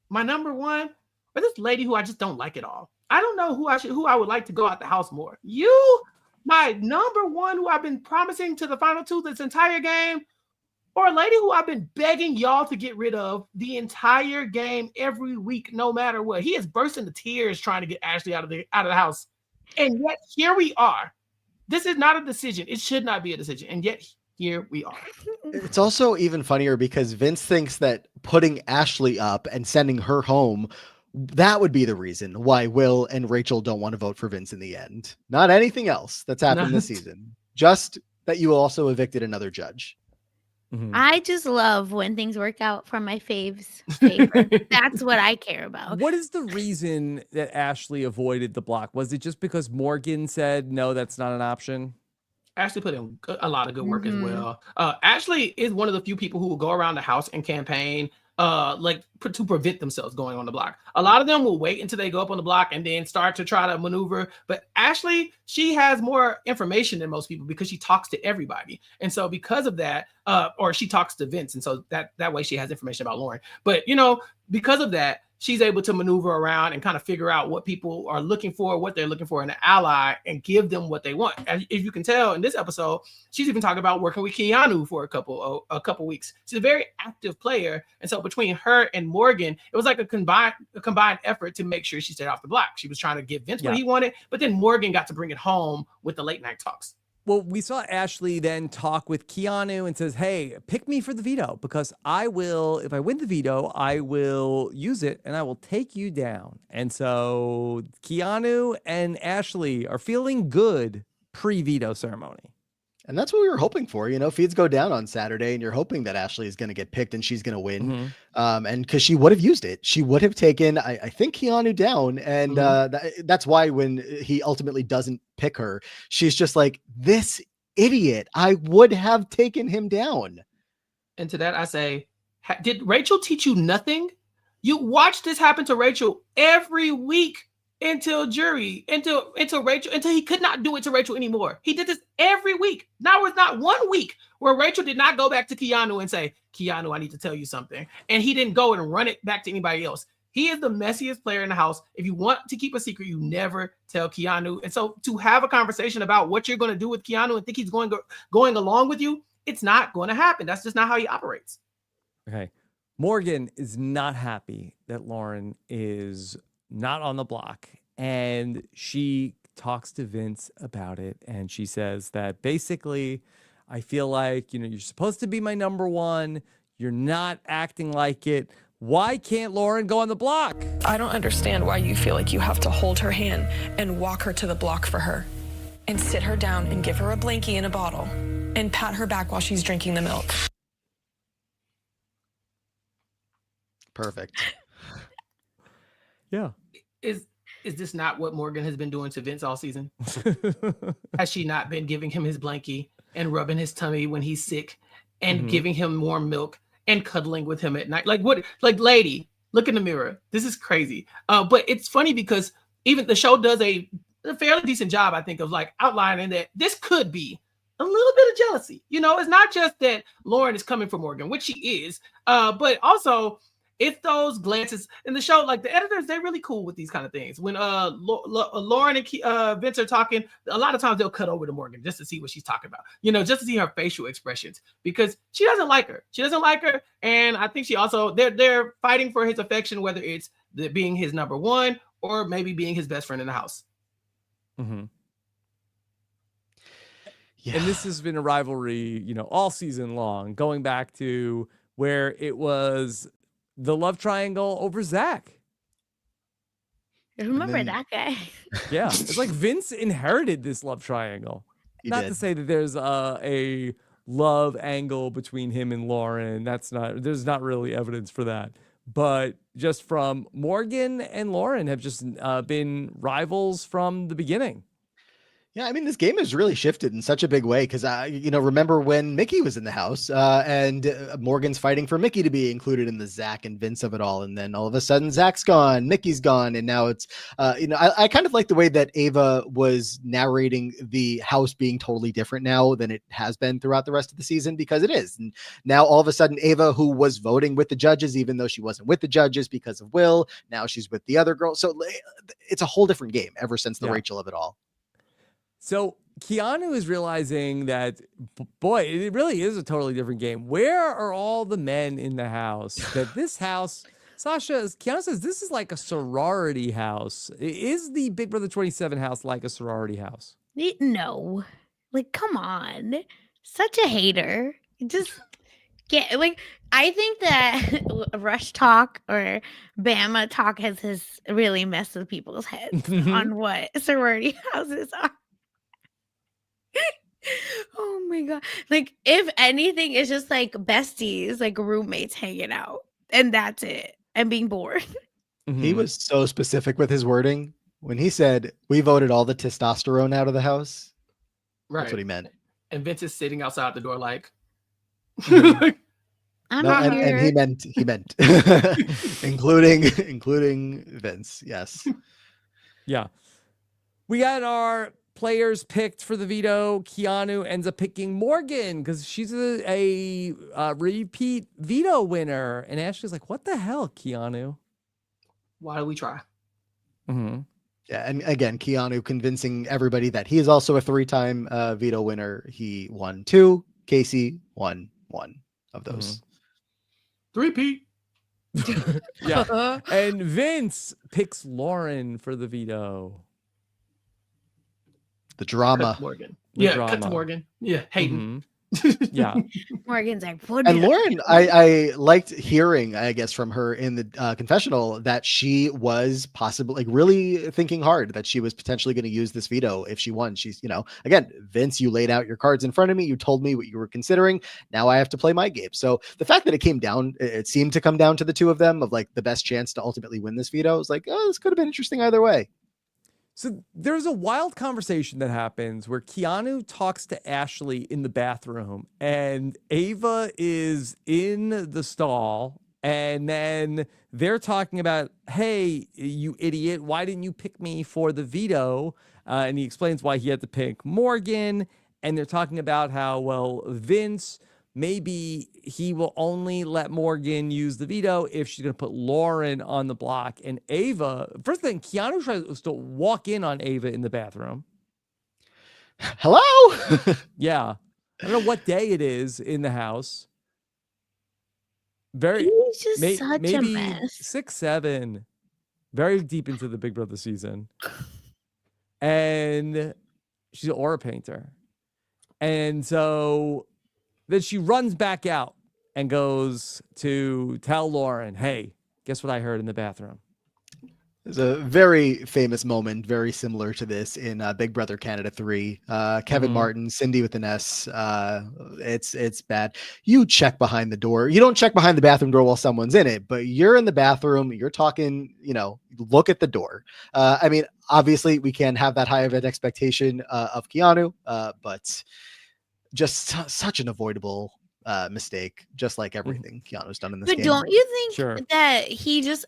[SPEAKER 2] my number one? Or this lady who I just don't like at all? I don't know who I would like to go out the house more. You, my number one, who I've been promising to the final 2 this entire game, or a lady who I've been begging y'all to get rid of the entire game every week, no matter what. He is bursting into tears trying to get Ashley out of the house. And yet here we are. This is not a decision. It should not be a decision. And yet here we are.
[SPEAKER 4] It's also even funnier because Vince thinks that putting Ashley up and sending her home, that would be the reason why Will and Rachel don't want to vote for Vince in the end. Not anything else that's happened this season. Just that you also evicted another judge.
[SPEAKER 3] I just love when things work out for my faves' favor. That's what I care about.
[SPEAKER 1] What is the reason that Ashley avoided the block? Was it just because Morgan said, no, that's not an option?
[SPEAKER 2] Ashley put in a lot of good work as well. Ashley is one of the few people who will go around the house and campaign to prevent themselves going on the block. A lot of them will wait until they go up on the block and then start to try to maneuver. But Ashley, she has more information than most people because she talks to everybody. And so because of that, or she talks to Vince. And so that way she has information about Lauren. But, because of that, she's able to maneuver around and kind of figure out what people are looking for, what they're looking for in an ally, and give them what they want. As if you can tell in this episode, she's even talking about working with Keanu for a couple weeks. She's a very active player, and so between her and Morgan, it was like a combined effort to make sure she stayed off the block. She was trying to give Vince what he wanted, but then Morgan got to bring it home with the late night talks.
[SPEAKER 1] Well, we saw Ashley then talk with Keanu and says, hey, pick me for the veto because I will, if I win the veto, I will use it and I will take you down. And so Keanu and Ashley are feeling good pre-veto ceremony.
[SPEAKER 4] And that's what we were hoping for. You know, feeds go down on Saturday and you're hoping that Ashley is going to get picked and she's going to win. And because she would have used it, she would have taken, I think, Keanu down. And that's why when he ultimately doesn't pick her, she's just like, this idiot, I would have taken him down.
[SPEAKER 2] And to that, I say, did Rachel teach you nothing? You watch this happen to Rachel every week. Until Rachel, until he could not do it to Rachel anymore. He did this every week. Now it's not 1 week where Rachel did not go back to Keanu and say, Keanu, I need to tell you something. And he didn't go and run it back to anybody else. He is the messiest player in the house. If you want to keep a secret, you never tell Keanu. And so to have a conversation about what you're going to do with Keanu and think he's going along with you, it's not going to happen. That's just not how he operates.
[SPEAKER 1] Okay. Morgan is not happy that Lauren is not on the block. And she talks to Vince about it. And she says that basically, I feel like, you're supposed to be my number one. You're not acting like it. Why can't Lauren go on the block?
[SPEAKER 8] I don't understand why you feel like you have to hold her hand and walk her to the block for her and sit her down and give her a blankie and a bottle and pat her back while she's drinking the milk.
[SPEAKER 4] Perfect.
[SPEAKER 1] Yeah.
[SPEAKER 2] Is this not what Morgan has been doing to Vince all season? Has she not been giving him his blankie and rubbing his tummy when he's sick and giving him warm milk and cuddling with him at night? Like what? Like, lady, look in the mirror. This is crazy. But it's funny because even the show does a fairly decent job, I think, of like outlining that this could be a little bit of jealousy. It's not just that Lauren is coming for Morgan, which she is, but also it's those glances in the show. Like the editors, they're really cool with these kind of things. When Lauren and Vince are talking, a lot of times they'll cut over to Morgan just to see what she's talking about, just to see her facial expressions, because she doesn't like her. She doesn't like her. And I think she also, they're fighting for his affection, whether it's being his number one or maybe being his best friend in the house.
[SPEAKER 1] Yeah. And this has been a rivalry, all season long, going back to where it was the love triangle over Zach.
[SPEAKER 3] Remember that guy?
[SPEAKER 1] Yeah. It's like Vince inherited this love triangle. Not to say that there's a love angle between him and Lauren. There's not really evidence for that. But just from Morgan and Lauren have just been rivals from the beginning.
[SPEAKER 4] Yeah, I mean, this game has really shifted in such a big way because, remember when Mickey was in the house and Morgan's fighting for Mickey to be included in the Zach and Vince of it all. And then all of a sudden, Zach's gone, Mickey's gone. And now it's, I kind of like the way that Ava was narrating the house being totally different now than it has been throughout the rest of the season, because it is. And now all of a sudden, Ava, who was voting with the judges, even though she wasn't with the judges because of Will, now she's with the other girl. So it's a whole different game ever since the Rachel of it all.
[SPEAKER 1] So Keanu is realizing that, boy, it really is a totally different game. Where are all the men in the house? That this house, Keanu says this is like a sorority house. Is the Big Brother 27 house like a sorority house?
[SPEAKER 3] No. Like, come on. Such a hater. Just get, I think that Rush Talk or Bama Talk has really messed with people's heads on what sorority houses are. Oh my god. If anything, it's just like besties, like roommates hanging out, and that's it, and being bored.
[SPEAKER 4] He was so specific with his wording when he said we voted all the testosterone out of the house.
[SPEAKER 2] Right.
[SPEAKER 4] That's what he meant.
[SPEAKER 2] And Vince is sitting outside the door like
[SPEAKER 3] I'm not here.
[SPEAKER 4] And he meant including Vince. Yes.
[SPEAKER 1] Yeah. We got our players picked for the veto. Keanu ends up picking Morgan because she's a repeat veto winner. And Ashley's like, what the hell, Keanu?
[SPEAKER 2] Why do we try?
[SPEAKER 1] Mm-hmm.
[SPEAKER 4] Yeah, and again, Keanu convincing everybody that he is also a 3-time veto winner. He won 2. Casey won 1 of those.
[SPEAKER 2] 3P.
[SPEAKER 1] Yeah. And Vince picks Lauren for the veto.
[SPEAKER 4] The drama.
[SPEAKER 2] Cut to Morgan. Cut to
[SPEAKER 1] drama.
[SPEAKER 2] Morgan. Yeah, Hayden.
[SPEAKER 1] Mm-hmm. Yeah.
[SPEAKER 3] Morgan's like,
[SPEAKER 4] And Lauren, I liked hearing, I guess, from her in the confessional that she was possibly really thinking hard that she was potentially going to use this veto if she won. She's, again, Vince, you laid out your cards in front of me. You told me what you were considering. Now I have to play my game. So the fact that it seemed to come down to the two of them of like the best chance to ultimately win this veto, was like, oh, this could have been interesting either way.
[SPEAKER 1] So there's a wild conversation that happens where Keanu talks to Ashley in the bathroom and Ava is in the stall, and then they're talking about, hey, you idiot, why didn't you pick me for the veto? And he explains why he had to pick Morgan. And they're talking about how, well, Vince, maybe he will only let Morgan use the veto if she's going to put Lauren on the block. And Ava, first thing, Keanu tries to walk in on Ava in the bathroom.
[SPEAKER 4] Hello?
[SPEAKER 1] Yeah. I don't know what day it is in the house.
[SPEAKER 3] He's just such
[SPEAKER 1] maybe
[SPEAKER 3] a mess.
[SPEAKER 1] 6, 7. Very deep into the Big Brother season. And she's an aura painter. And so then she runs back out and goes to tell Lauren, hey, guess what I heard in the bathroom?
[SPEAKER 4] There's a very famous moment, very similar to this in Big Brother Canada 3. Kevin Martin, Cindy with an S. It's bad. You check behind the door. You don't check behind the bathroom door while someone's in it, but you're in the bathroom. You're talking, look at the door. I mean, obviously we can't have that high of an expectation of Keanu, but just such an avoidable mistake, just like everything Keanu's done in this game.
[SPEAKER 3] But don't you think that he just...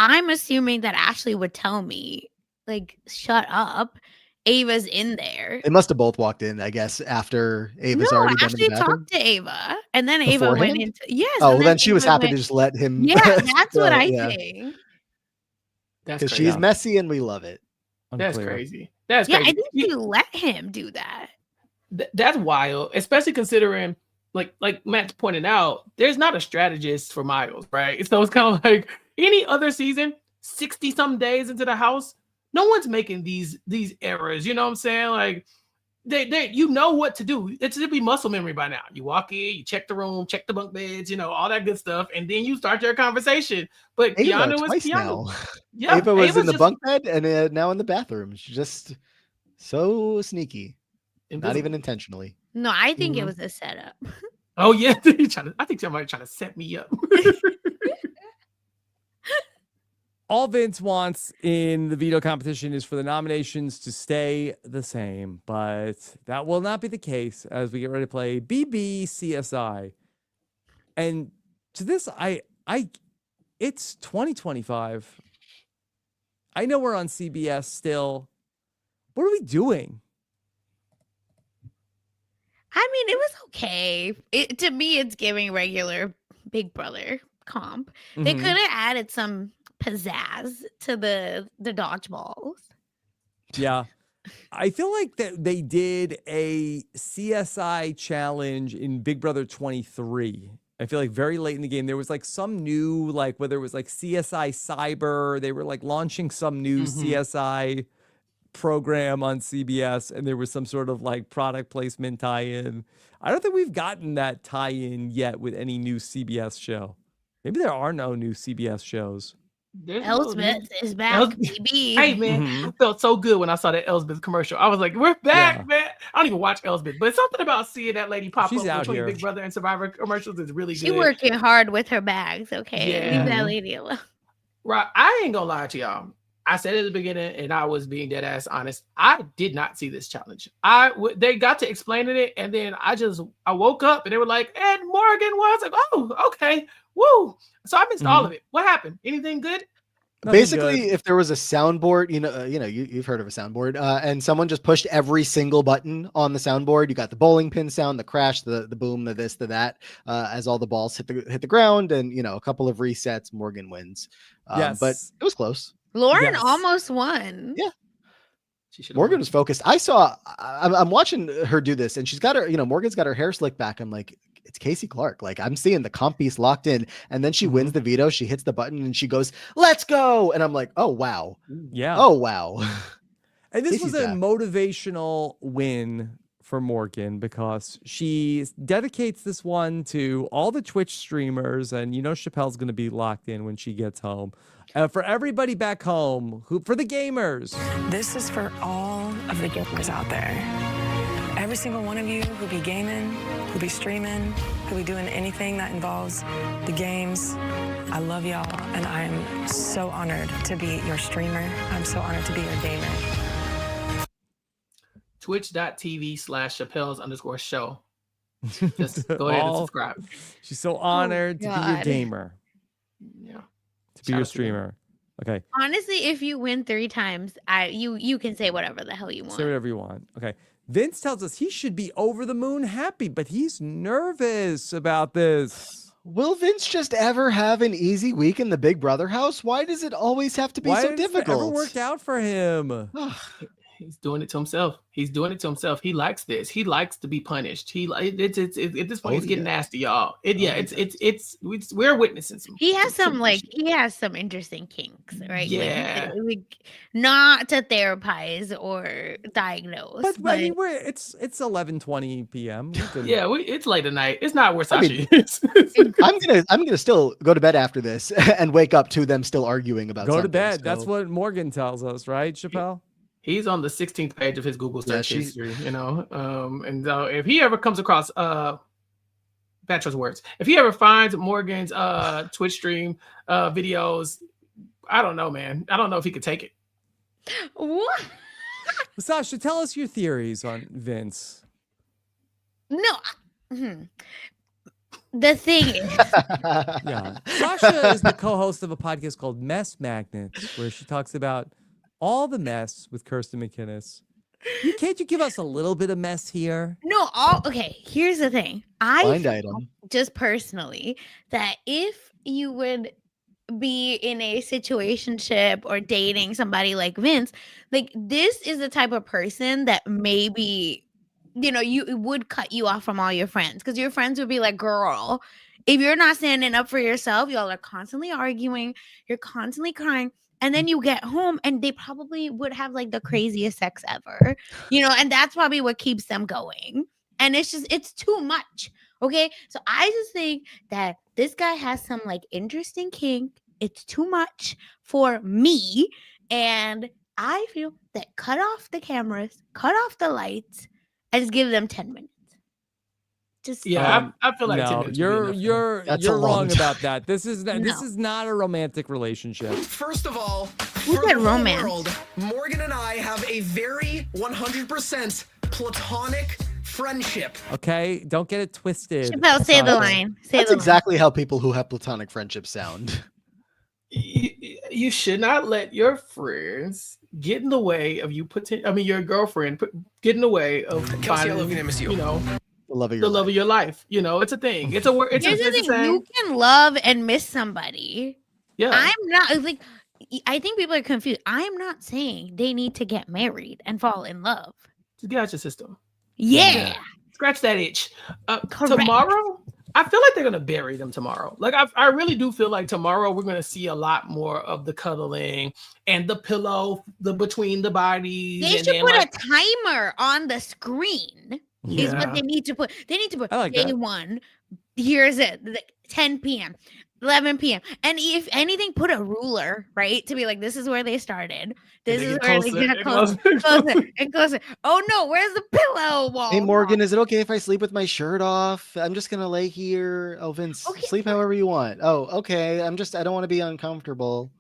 [SPEAKER 3] I'm assuming that Ashley would tell me, like, shut up. Ava's in there.
[SPEAKER 4] They must have both walked in, I guess, after Ava's already done in the bathroom.
[SPEAKER 3] Ashley talked to Ava, and then Ava went into... Yes.
[SPEAKER 4] Oh, well, then she was happy to just let him...
[SPEAKER 3] Yeah, that's what I think.
[SPEAKER 4] Because she's messy and we love it.
[SPEAKER 2] That's crazy. That's crazy.
[SPEAKER 3] I think you let him do that.
[SPEAKER 2] That's wild, especially considering, like Matt's pointed out, there's not a strategist for Miles, right? So it's kind of like any other season, 60-some days into the house, no one's making these errors. You know what I'm saying? Like they you know what to do. It should be muscle memory by now. You walk in, you check the room, check the bunk beds, all that good stuff, and then you start your conversation. But
[SPEAKER 4] Ava,
[SPEAKER 2] Keanu is Keanu.
[SPEAKER 4] Now.
[SPEAKER 2] Yeah,
[SPEAKER 4] Ava was in the bunk bed and now in the bathroom. She's just so sneaky. Not even intentionally.
[SPEAKER 3] No, I think it was a setup.
[SPEAKER 2] Oh yeah, I think somebody trying to set me up.
[SPEAKER 1] All Vince wants in the veto competition is for the nominations to stay the same, but that will not be the case as we get ready to play BB And to this, it's 2025. I know we're on CBS still. What are we doing?
[SPEAKER 3] I mean, it was okay. To me, it's giving regular Big Brother comp. They could have added some pizzazz to the dodgeballs.
[SPEAKER 1] Yeah. I feel like that they did a CSI challenge in Big Brother 23. I feel like very late in the game, there was like some new, like whether it was like CSI Cyber, they were like launching some new CSI program on CBS, and there was some sort of like product placement tie-in. I don't think we've gotten that tie-in yet with any new CBS show. Maybe there are no new CBS shows.
[SPEAKER 3] Elsbeth is back, baby.
[SPEAKER 2] Hey man, I felt so good when I saw that Elsbeth commercial. I was like, "We're back, man!" I don't even watch Elsbeth, but something about seeing that lady pop up between Big Brother and Survivor commercials is really good.
[SPEAKER 3] She's working hard with her bags. Okay, leave that lady alone.
[SPEAKER 2] Right, I ain't gonna lie to y'all. I said at the beginning, and I was being dead ass honest. I did not see this challenge. They got to explaining it, and then I woke up and they were like, "And Morgan was like, oh, okay, woo." So I missed all of it. What happened? Anything good?
[SPEAKER 1] Nothing
[SPEAKER 4] Basically,
[SPEAKER 1] good.
[SPEAKER 4] if there was a soundboard, you've heard of a soundboard, and someone just pushed every single button on the soundboard, you got the bowling pin sound, the crash, the boom, the this, the that, as all the balls hit the ground, and a couple of resets, Morgan wins.
[SPEAKER 1] Yes.
[SPEAKER 4] But it was close.
[SPEAKER 3] Lauren
[SPEAKER 1] Yes.
[SPEAKER 3] almost won.
[SPEAKER 4] Yeah.
[SPEAKER 2] Morgan
[SPEAKER 4] was focused. I'm watching her do this, and she's got her, Morgan's got her hair slicked back. I'm like, it's Casey Clark. Like, I'm seeing the comp piece locked in, and then she wins the veto. She hits the button and she goes, "Let's go!" And I'm like, "Oh wow,
[SPEAKER 1] Yeah.
[SPEAKER 4] oh wow."
[SPEAKER 1] And this
[SPEAKER 4] Casey's
[SPEAKER 1] was a
[SPEAKER 4] back.
[SPEAKER 1] motivational win for Morgan because she dedicates this one to all the Twitch streamers, and Chappell's going to be locked in when she gets home. For everybody back home, for the gamers.
[SPEAKER 8] This is for all of the gamers out there. Every single one of you who be gaming, who be streaming, who be doing anything that involves the games. I love y'all, and I am so honored to be your streamer. I'm so honored to be your gamer.
[SPEAKER 2] Twitch.tv/Chappell's_show. Just go ahead and subscribe.
[SPEAKER 1] She's so honored to be your gamer.
[SPEAKER 2] Yeah.
[SPEAKER 1] To be your streamer. Okay.
[SPEAKER 3] Honestly, if you win 3 times, you can say whatever the hell you want.
[SPEAKER 1] Say whatever you want. Okay. Vince tells us he should be over the moon happy, but he's nervous about this.
[SPEAKER 4] Will Vince just ever have an easy week in the Big Brother house? Why does it always have to be so difficult?
[SPEAKER 1] Why hasn't it ever worked out for him?
[SPEAKER 2] He's doing it to himself. He likes this. He likes to be punished. At this point, he's getting nasty, y'all. We're witnessing some.
[SPEAKER 3] He has some interesting kinks, right?
[SPEAKER 2] Yeah.
[SPEAKER 3] Like, not to therapize or diagnose.
[SPEAKER 1] But I mean, it's 11:20 p.m.
[SPEAKER 2] Yeah, it's late at night. It's not where Sasha is.
[SPEAKER 4] I'm gonna still go to bed after this and wake up to them still arguing about.
[SPEAKER 1] Go to bed. So. That's what Morgan tells us, right, Chappell?
[SPEAKER 2] He's on the 16th page of his Google search history, and if he ever comes across Petra's words, if he ever finds Morgan's Twitch stream videos, I don't know, man. I don't know if he could take it.
[SPEAKER 3] What?
[SPEAKER 1] Sasha, tell us your theories on Vince.
[SPEAKER 3] No. The thing is,
[SPEAKER 1] yeah, Sasha is the co-host of a podcast called Mess Magnets, where she talks about all the mess with Kirsten McInnes. Can't you give us a little bit of mess here?
[SPEAKER 3] No, okay. Here's the thing. Just personally, that if you would be in a situationship or dating somebody like Vince, like this is the type of person that maybe, it would cut you off from all your friends, because your friends would be like, girl, if you're not standing up for yourself, y'all are constantly arguing, you're constantly crying. And then you get home and they probably would have like the craziest sex ever, and that's probably what keeps them going. And it's too much. Okay. So I just think that this guy has some like interesting kink. It's too much for me. And I feel that cut off the cameras, cut off the lights, and just give them 10 minutes.
[SPEAKER 2] I feel like
[SPEAKER 1] no, you're wrong about that. This is not a romantic relationship.
[SPEAKER 5] First of all,
[SPEAKER 3] for the
[SPEAKER 5] romance world, Morgan and I have a very 100% platonic friendship.
[SPEAKER 1] Okay, don't get it twisted.
[SPEAKER 3] Chappell, say the line.
[SPEAKER 4] That's exactly how people who have platonic friendships sound.
[SPEAKER 2] You should not let your friends get in the way of you. Your girlfriend get in the way of
[SPEAKER 5] Kelsey, I love you, I miss you.
[SPEAKER 2] The love of your life. It's a thing. It's a word. It's a thing.
[SPEAKER 3] You can love and miss somebody.
[SPEAKER 2] Yeah.
[SPEAKER 3] I'm not like, I think people are confused. I'm not saying they need to get married and fall in love.
[SPEAKER 2] Just get out your system.
[SPEAKER 3] Yeah.
[SPEAKER 2] Scratch that itch. Tomorrow, I feel like they're going to bury them tomorrow. Like, I really do feel like tomorrow we're going to see a lot more of the cuddling and the pillow between the bodies.
[SPEAKER 3] They should put a timer on the screen. Is what they need to put. They need to put day 1. Here's it. 10 p.m. 11 p.m. And if anything, put a ruler, right? To be like, this is where they started. This is where they get closer and closer. Oh no, where's the pillow wall?
[SPEAKER 4] Hey Morgan, is it okay if I sleep with my shirt off? I'm just gonna lay here. Oh Vince, sleep however you want. Oh, okay. I don't want to be uncomfortable.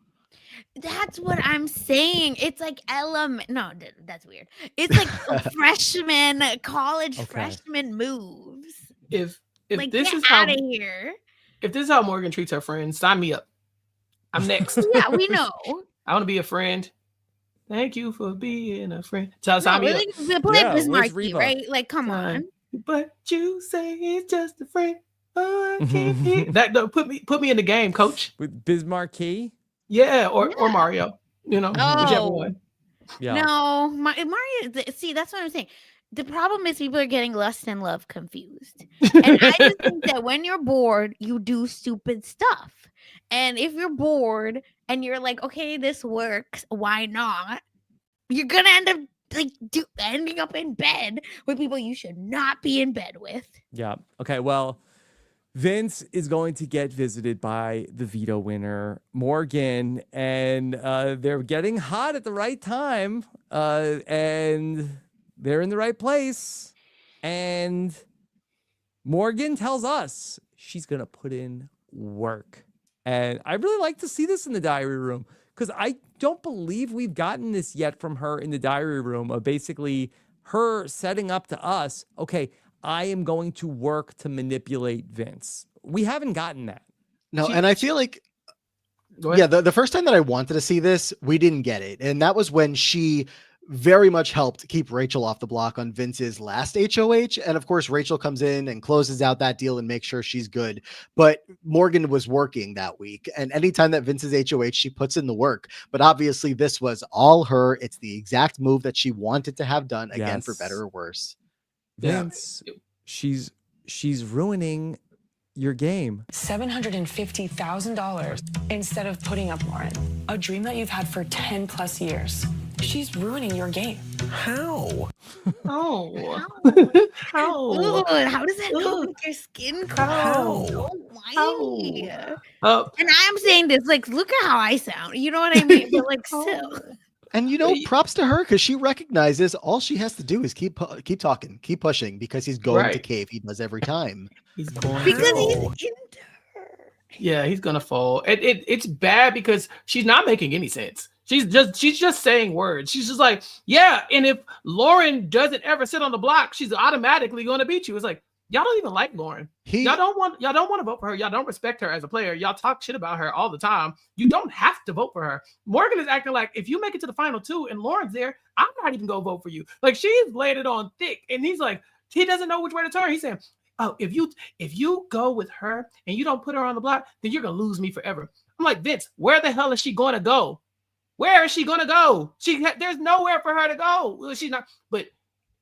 [SPEAKER 3] That's what I'm saying. It's like no, that's weird. It's like college freshman moves.
[SPEAKER 2] If
[SPEAKER 3] like,
[SPEAKER 2] this
[SPEAKER 3] get
[SPEAKER 2] is how
[SPEAKER 3] out of here.
[SPEAKER 2] If this is how Morgan treats her friends, sign me up. I'm next.
[SPEAKER 3] Yeah, we know.
[SPEAKER 2] I want to be a friend. Thank you for being a friend. So sign me up.
[SPEAKER 3] Play
[SPEAKER 1] Yeah,
[SPEAKER 3] Biz
[SPEAKER 1] where's
[SPEAKER 3] Markie,
[SPEAKER 1] Reba?
[SPEAKER 3] right? Like, come
[SPEAKER 2] Fine.
[SPEAKER 3] on.
[SPEAKER 2] But you say it's just a friend. Oh, I can't hear. That no, put me in the game, coach.
[SPEAKER 1] With Biz Markie?
[SPEAKER 2] Yeah, or Mario. You know, whichever
[SPEAKER 3] Oh.
[SPEAKER 2] one.
[SPEAKER 1] Yeah.
[SPEAKER 3] No, Mario. See, that's what I'm saying. The problem is people are getting lust and love confused. And I just think that when you're bored, you do stupid stuff. And if you're bored and you're like, okay, this works, why not? You're gonna end up ending up in bed with people you should not be in bed with.
[SPEAKER 1] Yeah. Okay. Well, Vince is going to get visited by the veto winner, Morgan, and they're getting hot at the right time, and they're in the right place. And Morgan tells us she's going to put in work. And I really like to see this in the diary room because I don't believe we've gotten this yet from her in the diary room of basically her setting up to us, okay, I am going to work to manipulate Vince. We haven't gotten that.
[SPEAKER 4] No, and I feel like, the first time that I wanted to see this, we didn't get it. And that was when she very much helped keep Rachel off the block on Vince's last HOH. And of course, Rachel comes in and closes out that deal and makes sure she's good. But Morgan was working that week. And anytime that Vince's HOH, she puts in the work. But obviously, this was all her. It's the exact move that she wanted to have done, again, for better or worse.
[SPEAKER 1] Vince, she's ruining your game.
[SPEAKER 8] $750,000 instead of putting up Lauren. A dream that you've had for 10 plus years. She's ruining your game.
[SPEAKER 5] How?
[SPEAKER 2] Oh.
[SPEAKER 3] How? Ooh, how does that go with your skin color? So whiny. And I'm saying this, like, look at how I sound. You know what I mean? But like, still.
[SPEAKER 4] And props to her because she recognizes all she has to do is keep talking, keep pushing, because he's going to cave. He does every time.
[SPEAKER 2] He's going
[SPEAKER 3] because he's into her.
[SPEAKER 2] Yeah, he's gonna fall. It's bad because she's not making any sense. She's just saying words. She's just like, yeah. And if Lauren doesn't ever sit on the block, she's automatically going to beat you. It's like, y'all don't even like Lauren. Y'all don't want to vote for her. Y'all don't respect her as a player. Y'all talk shit about her all the time. You don't have to vote for her. Morgan is acting like if you make it to the final two and Lauren's there, I'm not even gonna vote for you. Like, she's laid it on thick, and he's like, he doesn't know which way to turn. He's saying, oh, if you go with her and you don't put her on the block, then you're gonna lose me forever. I'm like, Vince, where the hell is she going to go? Where is she going to go? There's nowhere for her to go. Well, she's not, but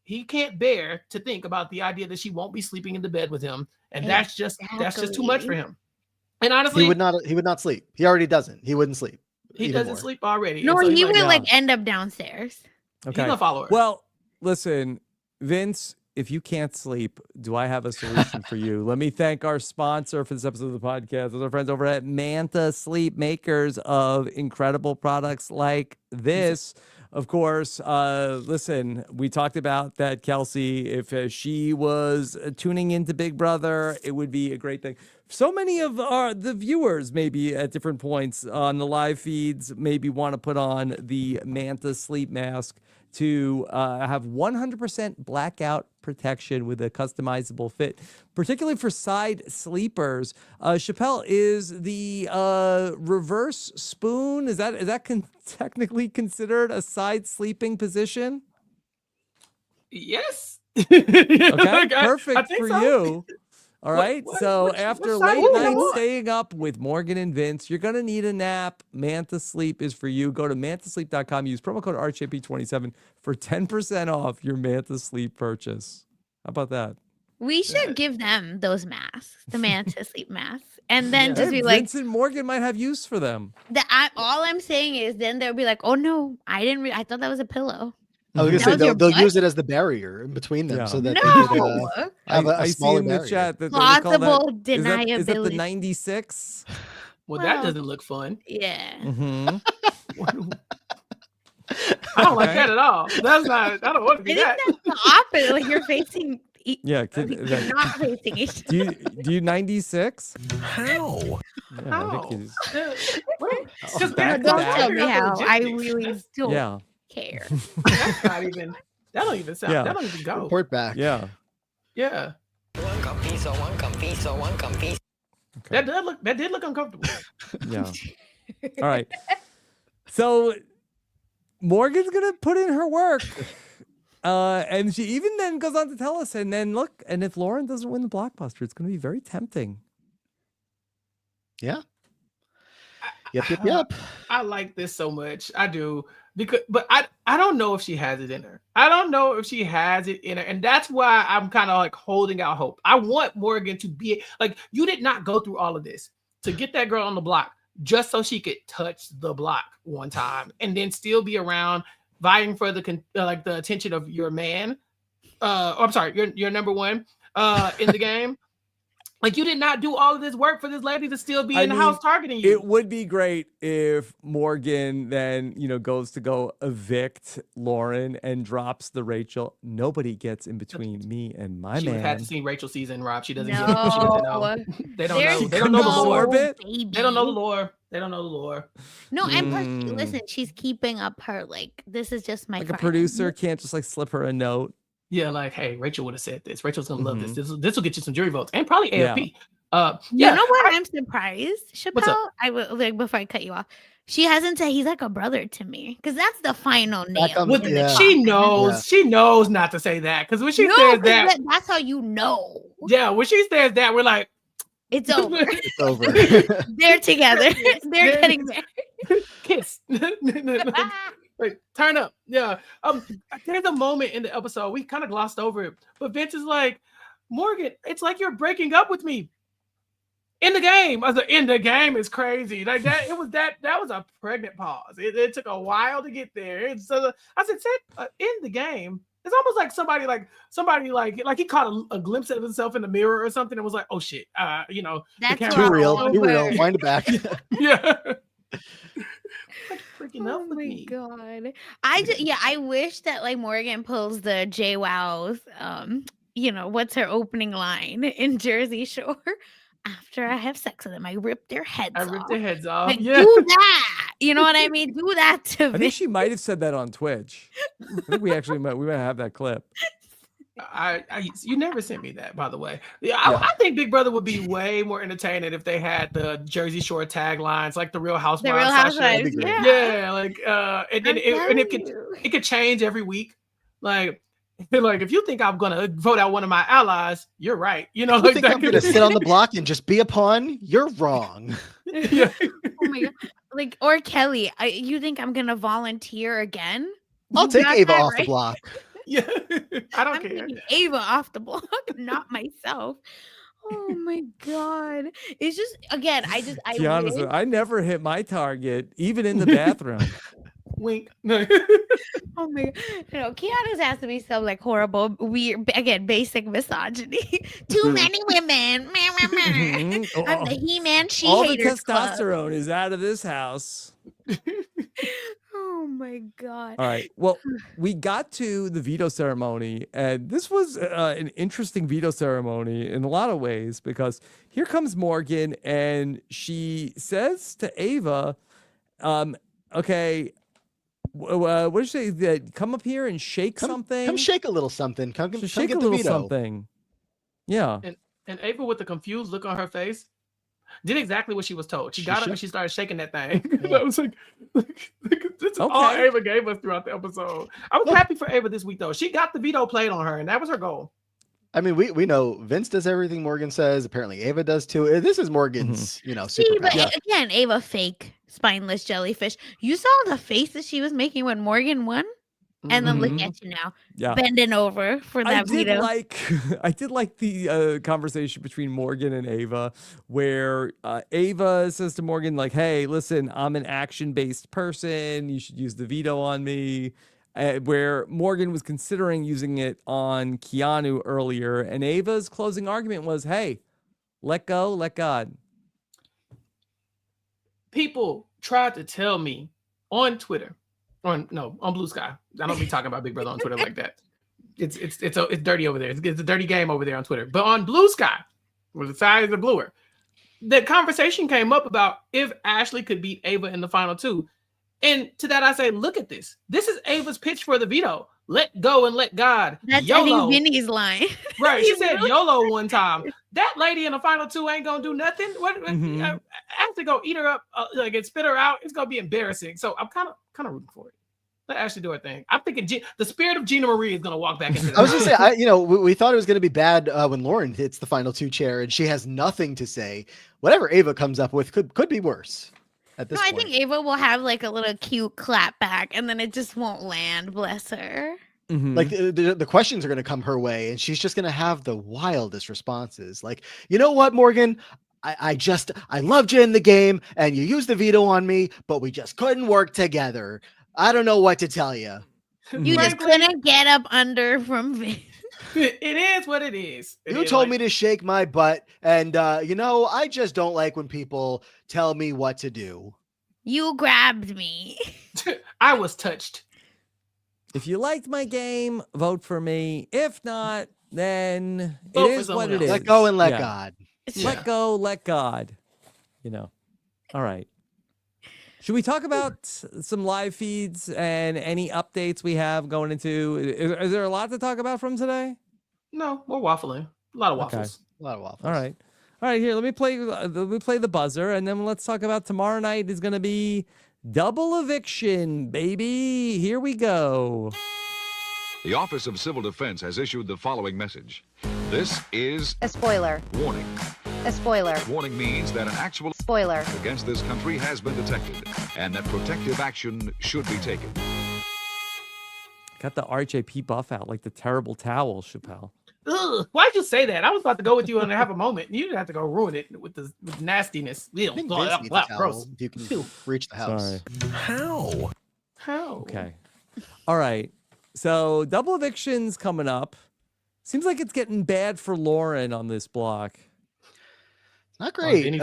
[SPEAKER 2] he can't bear to think about the idea that she won't be sleeping in the bed with him. And that's just too much for him. And honestly,
[SPEAKER 4] he would not sleep. He already doesn't. He wouldn't sleep.
[SPEAKER 2] He doesn't sleep already.
[SPEAKER 3] No,
[SPEAKER 2] so
[SPEAKER 3] he would end up downstairs.
[SPEAKER 1] Okay.
[SPEAKER 2] He's gonna follow her.
[SPEAKER 1] Well, listen, Vince, if you can't sleep, do I have a solution for you? Let me thank our sponsor for this episode of the podcast. Those are friends over at Manta Sleep, makers of incredible products like this. Of course, listen, we talked about that, Kelsey. If she was tuning into Big Brother, it would be a great thing. So many of the viewers, maybe at different points on the live feeds, maybe want to put on the Manta Sleep Mask to have 100% blackout protection with a customizable fit, particularly for side sleepers. Chappell, is the reverse spoon, is that technically considered a side sleeping position?
[SPEAKER 2] Yes.
[SPEAKER 1] Okay, perfect
[SPEAKER 2] I think
[SPEAKER 1] for
[SPEAKER 2] so.
[SPEAKER 1] You. All right. After late night staying up with Morgan and Vince, you're going to need a nap. Manta Sleep is for you. Go to mantasleep.com. Use promo code RHAP27 for 10% off your Manta Sleep purchase. How about that?
[SPEAKER 3] We should give them those masks, the Manta Sleep masks, and then just be like,
[SPEAKER 1] Vince and Morgan might have use for them.
[SPEAKER 3] All I'm saying is then they'll be like, oh no, I thought that was a pillow.
[SPEAKER 4] I was gonna say they'll use it as the barrier in between them, so that they could have a
[SPEAKER 1] see
[SPEAKER 4] smaller
[SPEAKER 1] in the
[SPEAKER 4] barrier.
[SPEAKER 1] chat that
[SPEAKER 3] Plausible
[SPEAKER 1] deniability. Is that the 96?
[SPEAKER 2] Well, that doesn't look fun.
[SPEAKER 3] Yeah.
[SPEAKER 1] Mm-hmm.
[SPEAKER 2] I don't like that at all. That's not. I don't want to do that.
[SPEAKER 3] That's the opposite. Like you're facing.
[SPEAKER 1] Yeah,
[SPEAKER 3] you're not facing each other.
[SPEAKER 1] Do you 96?
[SPEAKER 5] How?
[SPEAKER 1] Yeah,
[SPEAKER 2] How?
[SPEAKER 1] I think
[SPEAKER 2] Just
[SPEAKER 1] back to
[SPEAKER 3] Don't
[SPEAKER 1] back.
[SPEAKER 3] tell me how. I really don't care.
[SPEAKER 2] That's not even. That don't even sound.
[SPEAKER 1] Yeah.
[SPEAKER 2] That don't even go.
[SPEAKER 4] Report back.
[SPEAKER 1] Yeah.
[SPEAKER 2] Yeah.
[SPEAKER 1] Okay.
[SPEAKER 2] That did look uncomfortable.
[SPEAKER 1] Yeah. All right. So Morgan's gonna put in her work. And she even then goes on to tell us, and then look, and if Lauren doesn't win the blockbuster, it's gonna be very tempting.
[SPEAKER 4] Yeah. Yep.
[SPEAKER 2] I like this so much. I do. But I don't know if she has it in her. I don't know if she has it in her. And that's why I'm kind of like holding out hope. I want Morgan to be like, you did not go through all of this to get that girl on the block just so she could touch the block one time and then still be around vying for the attention of your man. I'm sorry, your number one in the game. Like, you did not do all of this work for this lady to still be in the house targeting you.
[SPEAKER 1] It would be great if Morgan then, goes to go evict Lauren and drops the Rachel. Nobody gets in between me and my man.
[SPEAKER 2] She would have had to see Rachel season, Rob. She doesn't
[SPEAKER 3] No.
[SPEAKER 2] get it. She doesn't know. They don't know. They don't know the lore. They don't know the lore. They don't know the lore.
[SPEAKER 3] No, and plus, listen, she's keeping up her, like, this is just my
[SPEAKER 1] like
[SPEAKER 3] friend.
[SPEAKER 1] A producer can't just like slip her a note.
[SPEAKER 2] Yeah, like, hey, Rachel would have said this. Rachel's gonna love this. This will get you some jury votes and probably AFP.
[SPEAKER 3] You know what? I'm surprised, Chappell. I will, like, before I cut you off. She hasn't said he's like a brother to me, because that's the final nail.
[SPEAKER 2] She knows. She knows not to say that, because when she says that,
[SPEAKER 3] that's how you know.
[SPEAKER 2] Yeah, when she says that, we're like,
[SPEAKER 3] it's over.
[SPEAKER 4] It's over.
[SPEAKER 3] They're together. They're getting married.
[SPEAKER 2] Kiss. Wait, turn up. Yeah. There's a moment in the episode, we kind of glossed over it, but Vince is like, Morgan, it's like you're breaking up with me in the game. I was like, in the game is crazy. Like that, that was a pregnant pause. It took a while to get there. I said, in the game. It's almost like somebody like he caught a glimpse of himself in the mirror or something and was like, oh shit.
[SPEAKER 3] That's
[SPEAKER 2] the camera.
[SPEAKER 4] Too real. Wind it back.
[SPEAKER 2] Yeah. Freaking up with me.
[SPEAKER 3] God. I wish that like Morgan pulls the JWowws, what's her opening line in Jersey Shore? After I have sex with them, I rip their heads off.
[SPEAKER 2] Like,
[SPEAKER 3] yeah. Do that. You know what I mean? Do that to me.
[SPEAKER 1] I think she might have said that on Twitch. I think we might have that clip.
[SPEAKER 2] You never sent me that, by the way. I think Big Brother would be way more entertaining if they had the Jersey Shore taglines, like the Real Housewives.
[SPEAKER 3] The Real Housewives,
[SPEAKER 2] yeah. Like, and then it could change every week. Like if you think I'm gonna vote out one of my allies, you're right.
[SPEAKER 4] You think I'm gonna sit on the block and just be a pawn? You're wrong.
[SPEAKER 2] Yeah.
[SPEAKER 3] Oh my God. Like, or Kelly, you think I'm gonna volunteer again?
[SPEAKER 4] I'll take Ava off the block.
[SPEAKER 2] Yeah, I don't care.
[SPEAKER 3] Ava off the block, not myself. Oh my God. It's just, again,
[SPEAKER 1] Keanu, I never hit my target, even in the bathroom.
[SPEAKER 2] Wink.
[SPEAKER 3] Oh my God. Keanu's has to be some like horrible, weird, again, basic misogyny. Too many women. I'm the He-Man she
[SPEAKER 1] All the
[SPEAKER 3] haters
[SPEAKER 1] testosterone
[SPEAKER 3] club.
[SPEAKER 1] is out of this house.
[SPEAKER 3] Oh my God.
[SPEAKER 1] All right. Well, we got to the veto ceremony, and this was an interesting veto ceremony in a lot of ways, because here comes Morgan, and she says to Ava, okay, what did you say? That come up here and shake something?
[SPEAKER 4] Come shake a little something. Come
[SPEAKER 1] shake
[SPEAKER 4] get
[SPEAKER 1] a
[SPEAKER 4] the
[SPEAKER 1] little
[SPEAKER 4] veto.
[SPEAKER 1] something. Yeah.
[SPEAKER 2] And Ava, with the confused look on her face, did exactly what she was told. She got up and she started shaking that thing. I was like this is all Ava gave us throughout the episode. I was happy for Ava this week, though. She got the veto played on her, and that was her goal.
[SPEAKER 4] I mean, we know Vince does everything Morgan says. Apparently, Ava does too. This is Morgan's, superpower.
[SPEAKER 3] But again, Ava, fake spineless jellyfish. You saw the faces she was making when Morgan won, and then look at you now, bending over for that veto.
[SPEAKER 1] I did like the conversation between Morgan and Ava, where Ava says to Morgan, like, "Hey, listen, I'm an action-based person. You should use the veto on me." Where Morgan was considering using it on Keanu earlier, and Ava's closing argument was, hey, let go, let God.
[SPEAKER 2] People tried to tell me on Twitter, on Blue Sky. I don't be talking about Big Brother on Twitter like that. It's dirty over there. It's a dirty game over there on Twitter. But on Blue Sky, where the sides are bluer, the conversation came up about if Ashley could beat Ava in the final two. And to that, I say, look at this. This is Ava's pitch for the veto. let go and let God.
[SPEAKER 3] That's I
[SPEAKER 2] YOLO.
[SPEAKER 3] think Vinny's line.
[SPEAKER 2] Right. She said YOLO one time. That lady in the final two ain't gonna do nothing. What I have to go eat her up, like and spit her out. It's gonna be embarrassing. So I'm kind of rooting for it. Let Ashley do her thing. I'm thinking the spirit of Gina Marie is gonna walk back into the
[SPEAKER 4] I was gonna say, we thought it was gonna be bad when Lauren hits the final two chair and she has nothing to say. Whatever Ava comes up with could be worse. At this point.
[SPEAKER 3] I think Ava will have like a little cute clap back, and then it just won't land. Bless her.
[SPEAKER 4] Like the questions are going to come her way, and she's just going to have the wildest responses. Like, you know what, Morgan? I loved you in the game, and you used the veto on me, but we just couldn't work together. I don't know what to tell you.
[SPEAKER 3] You just couldn't get up under from Vince.
[SPEAKER 2] It is what it is.
[SPEAKER 4] You told me to shake my butt, and I just don't like when people tell me what to do.
[SPEAKER 3] You grabbed me.
[SPEAKER 2] I was touched.
[SPEAKER 1] If you liked my game, vote for me. If not, then
[SPEAKER 2] Vote
[SPEAKER 1] it is what it is.
[SPEAKER 4] Let go and let God.
[SPEAKER 1] Let go, let God. All right. Should we talk about some live feeds and any updates we have going into? Is there a lot to talk about from today?
[SPEAKER 2] No, we're waffling. A lot of waffles.
[SPEAKER 4] Okay. A lot of waffles.
[SPEAKER 1] All right. Here, let me play the buzzer, and then let's talk about tomorrow night is going to be double eviction, baby. Here we go.
[SPEAKER 9] The Office of Civil Defense has issued the following message. This is
[SPEAKER 10] a spoiler.
[SPEAKER 9] Warning.
[SPEAKER 10] A spoiler.
[SPEAKER 9] Warning means that an actual
[SPEAKER 10] spoiler
[SPEAKER 9] against this country has been detected and that protective action should be taken.
[SPEAKER 1] Got the RHAP buff out like the terrible towel, Chappell.
[SPEAKER 2] Ugh, why'd you say that? I was about to go with you and have a moment. You didn't have to go ruin it with the nastiness.
[SPEAKER 4] I think Vince needs a towel if you can reach the house.
[SPEAKER 1] Sorry.
[SPEAKER 2] How?
[SPEAKER 1] Okay. All right. So double evictions coming up. Seems like it's getting bad for Lauren on this block.
[SPEAKER 4] Not great.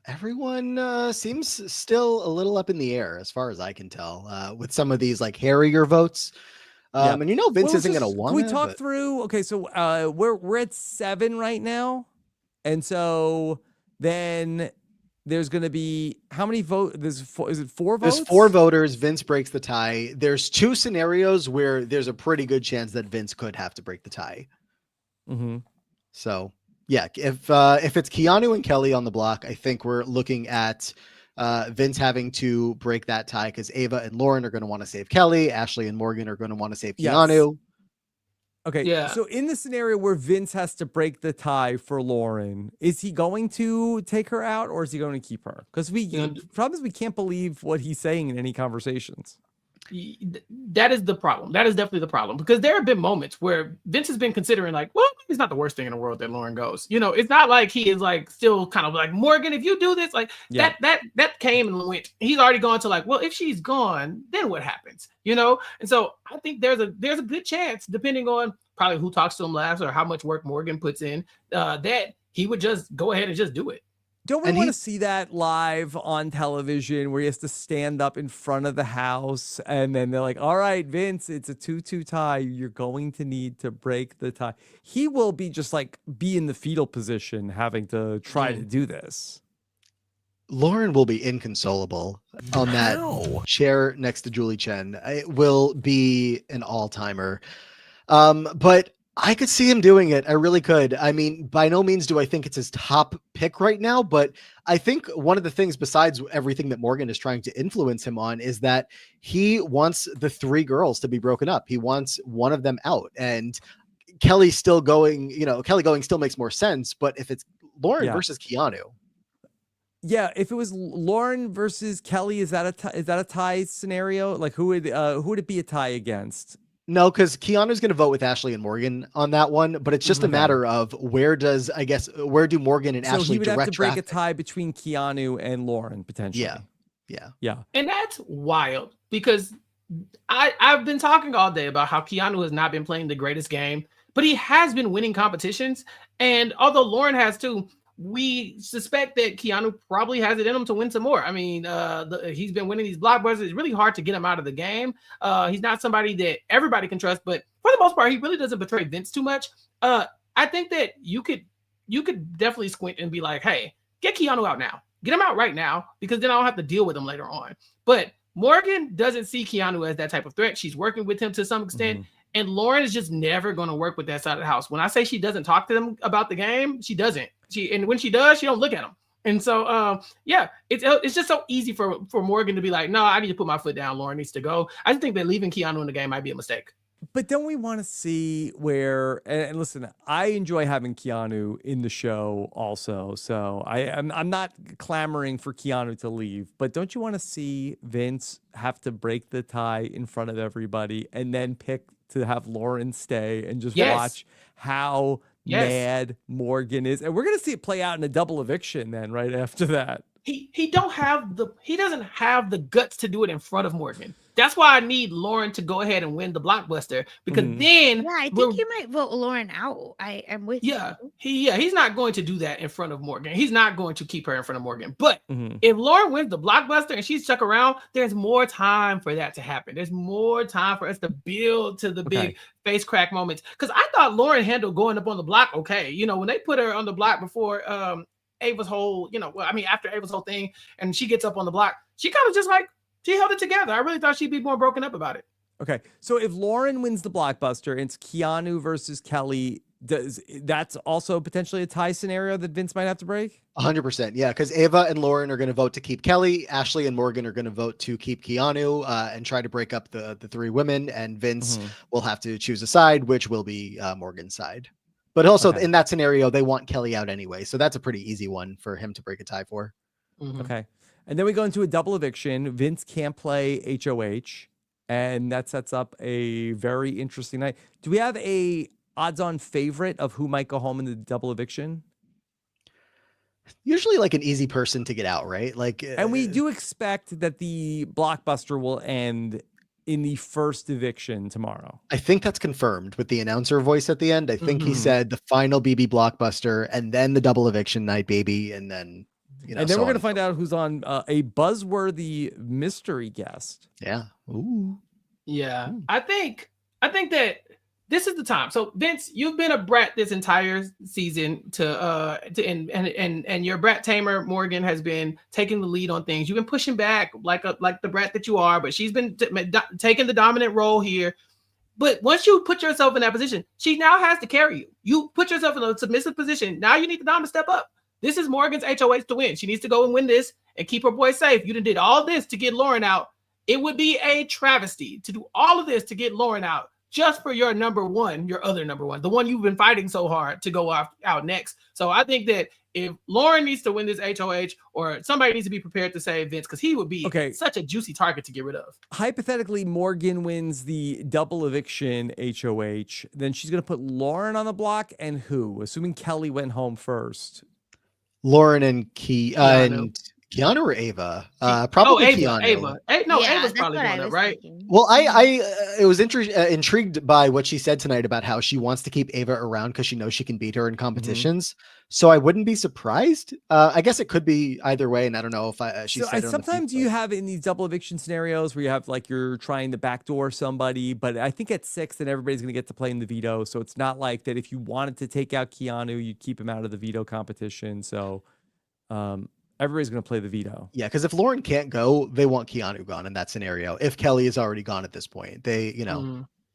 [SPEAKER 4] Everyone seems still a little up in the air as far as I can tell with some of these like hairier votes. And Vince isn't going to want.
[SPEAKER 1] Can we talk through? Okay, so we're at 7 right now, and so then there's going to be how many votes? Is it 4 votes?
[SPEAKER 4] There's 4 voters. Vince breaks the tie. There's 2 scenarios where there's a pretty good chance that Vince could have to break the tie. So yeah, if it's Keanu and Kelly on the block, I think we're looking at Vince having to break that tie because Ava and Lauren are going to want to save Kelly. Ashley and Morgan are going to want to save Keanu.
[SPEAKER 1] Okay. Yeah. So in the scenario where Vince has to break the tie for Lauren, is he going to take her out or is he going to keep her? Because the problem is we can't believe what he's saying in any conversations.
[SPEAKER 2] That is the problem. That is definitely the problem because there have been moments where Vince has been considering like, well, it's not the worst thing in the world that Lauren goes. It's not like he is like still kind of like Morgan. If you do this, like that came and went. He's already gone to like, well, if she's gone, then what happens? And so I think there's a good chance, depending on probably who talks to him last or how much work Morgan puts in, that he would just go ahead and just do it.
[SPEAKER 1] Don't we want to see that live on television where he has to stand up in front of the house and then they're like, all right, Vince, it's a 2-2 tie. You're going to need to break the tie. He will be just like be in the fetal position having to try to do this.
[SPEAKER 4] Lauren will be inconsolable on that chair next to Julie Chen. It will be an all-timer. But I could see him doing it. I really could. I mean, by no means do I think it's his top pick right now, but I think one of the things besides everything that Morgan is trying to influence him on is that he wants the 3 girls to be broken up. He wants one of them out, and Kelly still going, Kelly going still makes more sense. But if it's Lauren versus Keanu.
[SPEAKER 1] Yeah, if it was Lauren versus Kelly, is that a tie scenario? Like who would it be a tie against?
[SPEAKER 4] No, because Keanu's going to vote with Ashley and Morgan on that one, but it's just a matter of where do Morgan and Ashley direct traffic? So he would have to break a tie between Keanu and Lauren, potentially. Yeah.
[SPEAKER 2] And that's wild because I've been talking all day about how Keanu has not been playing the greatest game, but he has been winning competitions. And although Lauren has too, we suspect that Keanu probably has it in him to win some more. I mean, he's been winning these blockbusters. It's really hard to get him out of the game. He's not somebody that everybody can trust, but for the most part, he really doesn't betray Vince too much. I think that you could definitely squint and be like, hey, get Keanu out now. Get him out right now because then I don't have to deal with him later on. But Morgan doesn't see Keanu as that type of threat. She's working with him to some extent. And Lauren is just never going to work with that side of the house. When I say she doesn't talk to them about the game, she doesn't. And when she does, she don't look at them. And so, it's just so easy for Morgan to be like, no, I need to put my foot down. Lauren needs to go. I just think that leaving Keanu in the game might be a mistake.
[SPEAKER 1] But don't we want to see where? And listen, I enjoy having Keanu in the show also. So I'm not clamoring for Keanu to leave. But don't you want to see Vince have to break the tie in front of everybody and then pick to have Lauren stay and just watch how mad Morgan is? And we're gonna see it play out in a double eviction then right after that.
[SPEAKER 2] He doesn't have the guts to do it in front of Morgan. That's why I need Lauren to go ahead and win the blockbuster, because then
[SPEAKER 3] I think he might vote Lauren out. I'm with you.
[SPEAKER 2] He's not going to do that in front of Morgan. He's not going to keep her in front of Morgan. But if Lauren wins the blockbuster and she's stuck around, there's more time for that to happen. There's more time for us to build to the big face crack moments. Because I thought Lauren handled going up on the block okay. You know, when they put her on the block before Ava's whole, after Ava's whole thing, and she gets up on the block, she kind of just like, she held it together. I really thought she'd be more broken up about it.
[SPEAKER 1] Okay, so if Lauren wins the blockbuster, it's Keanu versus Kelly. That's also potentially a tie scenario that Vince might have to break?
[SPEAKER 4] 100%, yeah, because Ava and Lauren are going to vote to keep Kelly. Ashley and Morgan are going to vote to keep Keanu and try to break up the three women, and Vince will have to choose a side, which will be Morgan's side. But also in that scenario, they want Kelly out anyway, so that's a pretty easy one for him to break a tie for.
[SPEAKER 1] Okay. And then we go into a double eviction. Vince can't play HOH, and that sets up a very interesting night. Do we have a odds-on favorite of who might go home in the double eviction?
[SPEAKER 4] Usually like an easy person to get out, right?
[SPEAKER 1] And we do expect that the blockbuster will end in the first eviction tomorrow.
[SPEAKER 4] I think that's confirmed with the announcer voice at the end. I think he said the final BB blockbuster and then the double eviction night, baby, and then...
[SPEAKER 1] and then we're going to find out who's on a buzzworthy mystery guest.
[SPEAKER 4] Yeah. Ooh.
[SPEAKER 2] Yeah. I think that this is the time. So Vince, you've been a brat this entire season and your brat tamer Morgan has been taking the lead on things. You've been pushing back like the brat that you are, but she's been taking the dominant role here. But once you put yourself in that position, she now has to carry you. You put yourself in a submissive position. Now you need the dom to step up. This is Morgan's HOH to win. She needs to go and win this and keep her boy safe. You did all this to get Lauren out. It would be a travesty to do all of this to get Lauren out just for your number one, your other number one, the one you've been fighting so hard to go out next. So I think that if Lauren needs to win this HOH, or somebody needs to be prepared to save Vince, because he would be such a juicy target to get rid of.
[SPEAKER 1] Hypothetically, Morgan wins the double eviction HOH. Then she's going to put Lauren on the block, and who? Assuming Kelly went home first.
[SPEAKER 4] Lauren and Keanu or Ava? Probably
[SPEAKER 2] Ava,
[SPEAKER 4] Keanu.
[SPEAKER 2] Ava's probably going up, right?
[SPEAKER 4] Well, I was intrigued by what she said tonight about how she wants to keep Ava around because she knows she can beat her in competitions. So I wouldn't be surprised. I guess it could be either way, and I don't know if she said it.
[SPEAKER 1] Sometimes you have in these double eviction scenarios where you have you're trying to backdoor somebody, but I think at 6, then everybody's going to get to play in the veto. So it's not like that if you wanted to take out Keanu, you'd keep him out of the veto competition. So everybody's going to play the veto.
[SPEAKER 4] Yeah, because if Lauren can't go, they want Keanu gone in that scenario. If Kelly is already gone at this point, they,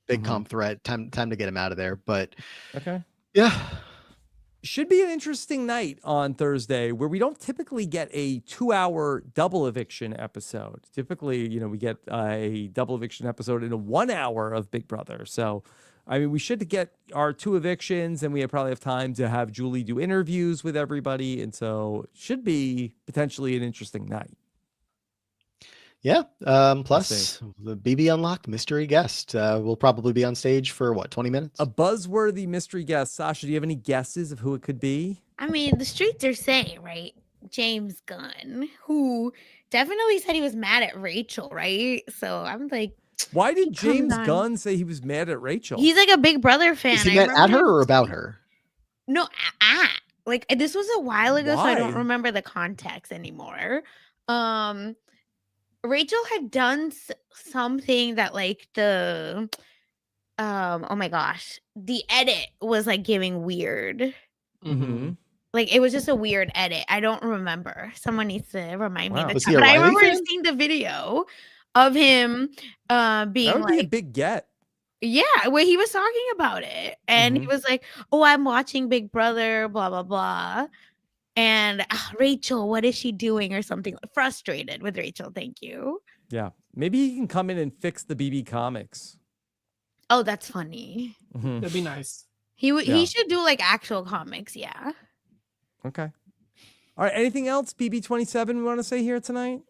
[SPEAKER 4] big comp threat, time to get him out of there. But yeah.
[SPEAKER 1] Should be an interesting night on Thursday where we don't typically get a 2-hour double eviction episode. Typically, we get a double eviction episode in a 1 hour of Big Brother. So, I mean, we should get our 2 evictions, and we probably have time to have Julie do interviews with everybody. And so should be potentially an interesting night.
[SPEAKER 4] Yeah. Plus the BB Unlocked mystery guest will probably be on stage for 20 minutes?
[SPEAKER 1] A buzzworthy mystery guest. Sasha, do you have any guesses of who it could be?
[SPEAKER 3] I mean, the streets are saying, right? James Gunn, who definitely said he was mad at Rachel, right? So I'm like,
[SPEAKER 1] why did James Gunn say he was mad at Rachel?
[SPEAKER 3] He's like a Big Brother fan.
[SPEAKER 4] Is he mad at her or about her?
[SPEAKER 3] No, this was a while ago, so I don't remember the context anymore. Rachel had done something that the oh my gosh, the edit was giving weird. It was just a weird edit. I don't remember. Someone needs to remind me. But I remember seeing the video. of him
[SPEAKER 1] That
[SPEAKER 3] being
[SPEAKER 1] would be a
[SPEAKER 3] like,
[SPEAKER 1] big get.
[SPEAKER 3] yeah, where he was talking about it. And he
[SPEAKER 1] Mhm.
[SPEAKER 3] was like, oh, I'm watching Big Brother, blah, blah, blah. And Rachel, what is she doing or something? Frustrated with Rachel. Thank you.
[SPEAKER 1] Yeah. Maybe he can come in and fix the BB comics.
[SPEAKER 3] Oh, that's funny.
[SPEAKER 1] Mhm.
[SPEAKER 2] That'd be nice.
[SPEAKER 3] He should do like actual comics. Yeah.
[SPEAKER 1] Okay. All right. Anything else, BB27, we want to say here tonight?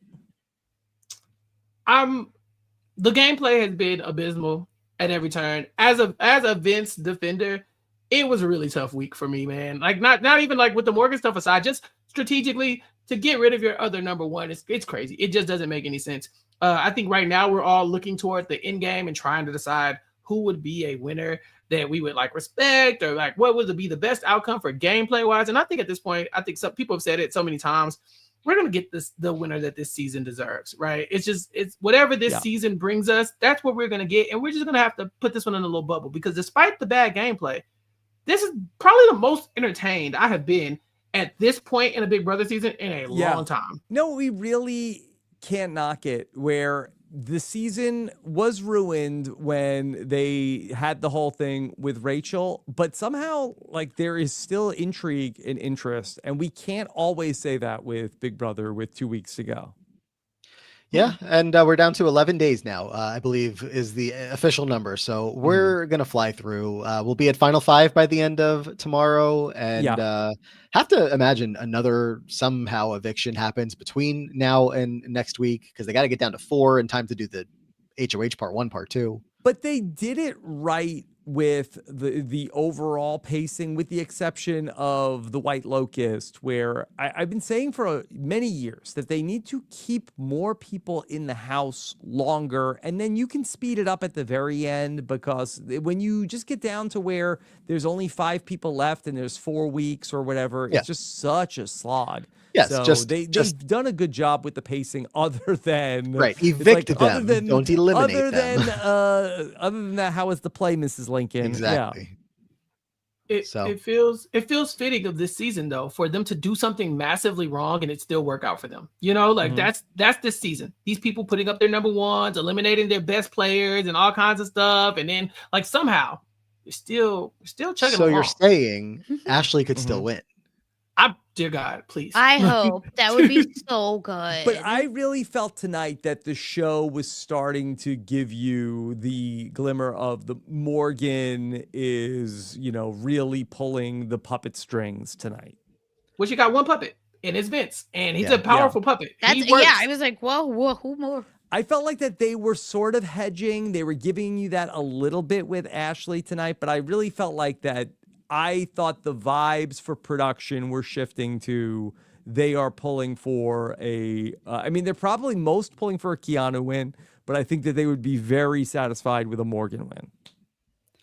[SPEAKER 2] The gameplay has been abysmal at every turn. As a Vince defender, it was a really tough week for me, man. Like not even like with the Morgan stuff aside, just strategically to get rid of your other number one, it's crazy. It just doesn't make any sense. I think right now we're all looking toward the end game and trying to decide who would be a winner that we would like respect, or like what would be the best outcome for gameplay wise. And I think at this point, I think some people have said it so many times, we're gonna get the winner that this season deserves, right? It's whatever this season brings us, that's what we're gonna get, and we're just gonna have to put this one in a little bubble, because despite the bad gameplay, this is probably the most entertained I have been at this point in a Big Brother season in a long time.
[SPEAKER 1] No, we really can't knock it, where the season was ruined when they had the whole thing with Rachel, but somehow like there is still intrigue and interest, and we can't always say that with Big Brother with 2 weeks to go.
[SPEAKER 4] Yeah, and we're down to 11 days now, I believe is the official number. So we're going to fly through. We'll be at Final 5 by the end of tomorrow, and have to imagine another somehow eviction happens between now and next week, because they got to get down to 4 in time to do the HOH part 1, part 2.
[SPEAKER 1] But they did it right with the overall pacing, with the exception of the White Locust, where I've been saying for many years that they need to keep more people in the house longer, and then you can speed it up at the very end, because when you just get down to where there's only 5 people left and there's 4 weeks or whatever, it's just such a slog.
[SPEAKER 4] Yes,
[SPEAKER 1] so they've done a good job with the pacing, other than
[SPEAKER 4] evict them. Don't eliminate them.
[SPEAKER 1] Other than that, how was the play, Mrs. Lincoln?
[SPEAKER 4] Exactly.
[SPEAKER 2] It feels fitting of this season though, for them to do something massively wrong and it still work out for them. You know, like that's this season. These people putting up their number ones, eliminating their best players, and all kinds of stuff, and then like somehow you're still chugging.
[SPEAKER 4] So you're saying Ashley could still win?
[SPEAKER 2] Dear God, please.
[SPEAKER 3] I hope that would be so good.
[SPEAKER 1] But I really felt tonight that the show was starting to give you the glimmer of the Morgan is, really pulling the puppet strings tonight.
[SPEAKER 2] Well, you got one puppet, and it's Vince, and he's a powerful puppet.
[SPEAKER 3] I was like, whoa, who more?
[SPEAKER 1] I felt like that they were sort of hedging. They were giving you that a little bit with Ashley tonight, but I really felt like that. I thought the vibes for production were shifting to they are pulling for they're probably most pulling for a Keanu win, but I think that they would be very satisfied with a Morgan win.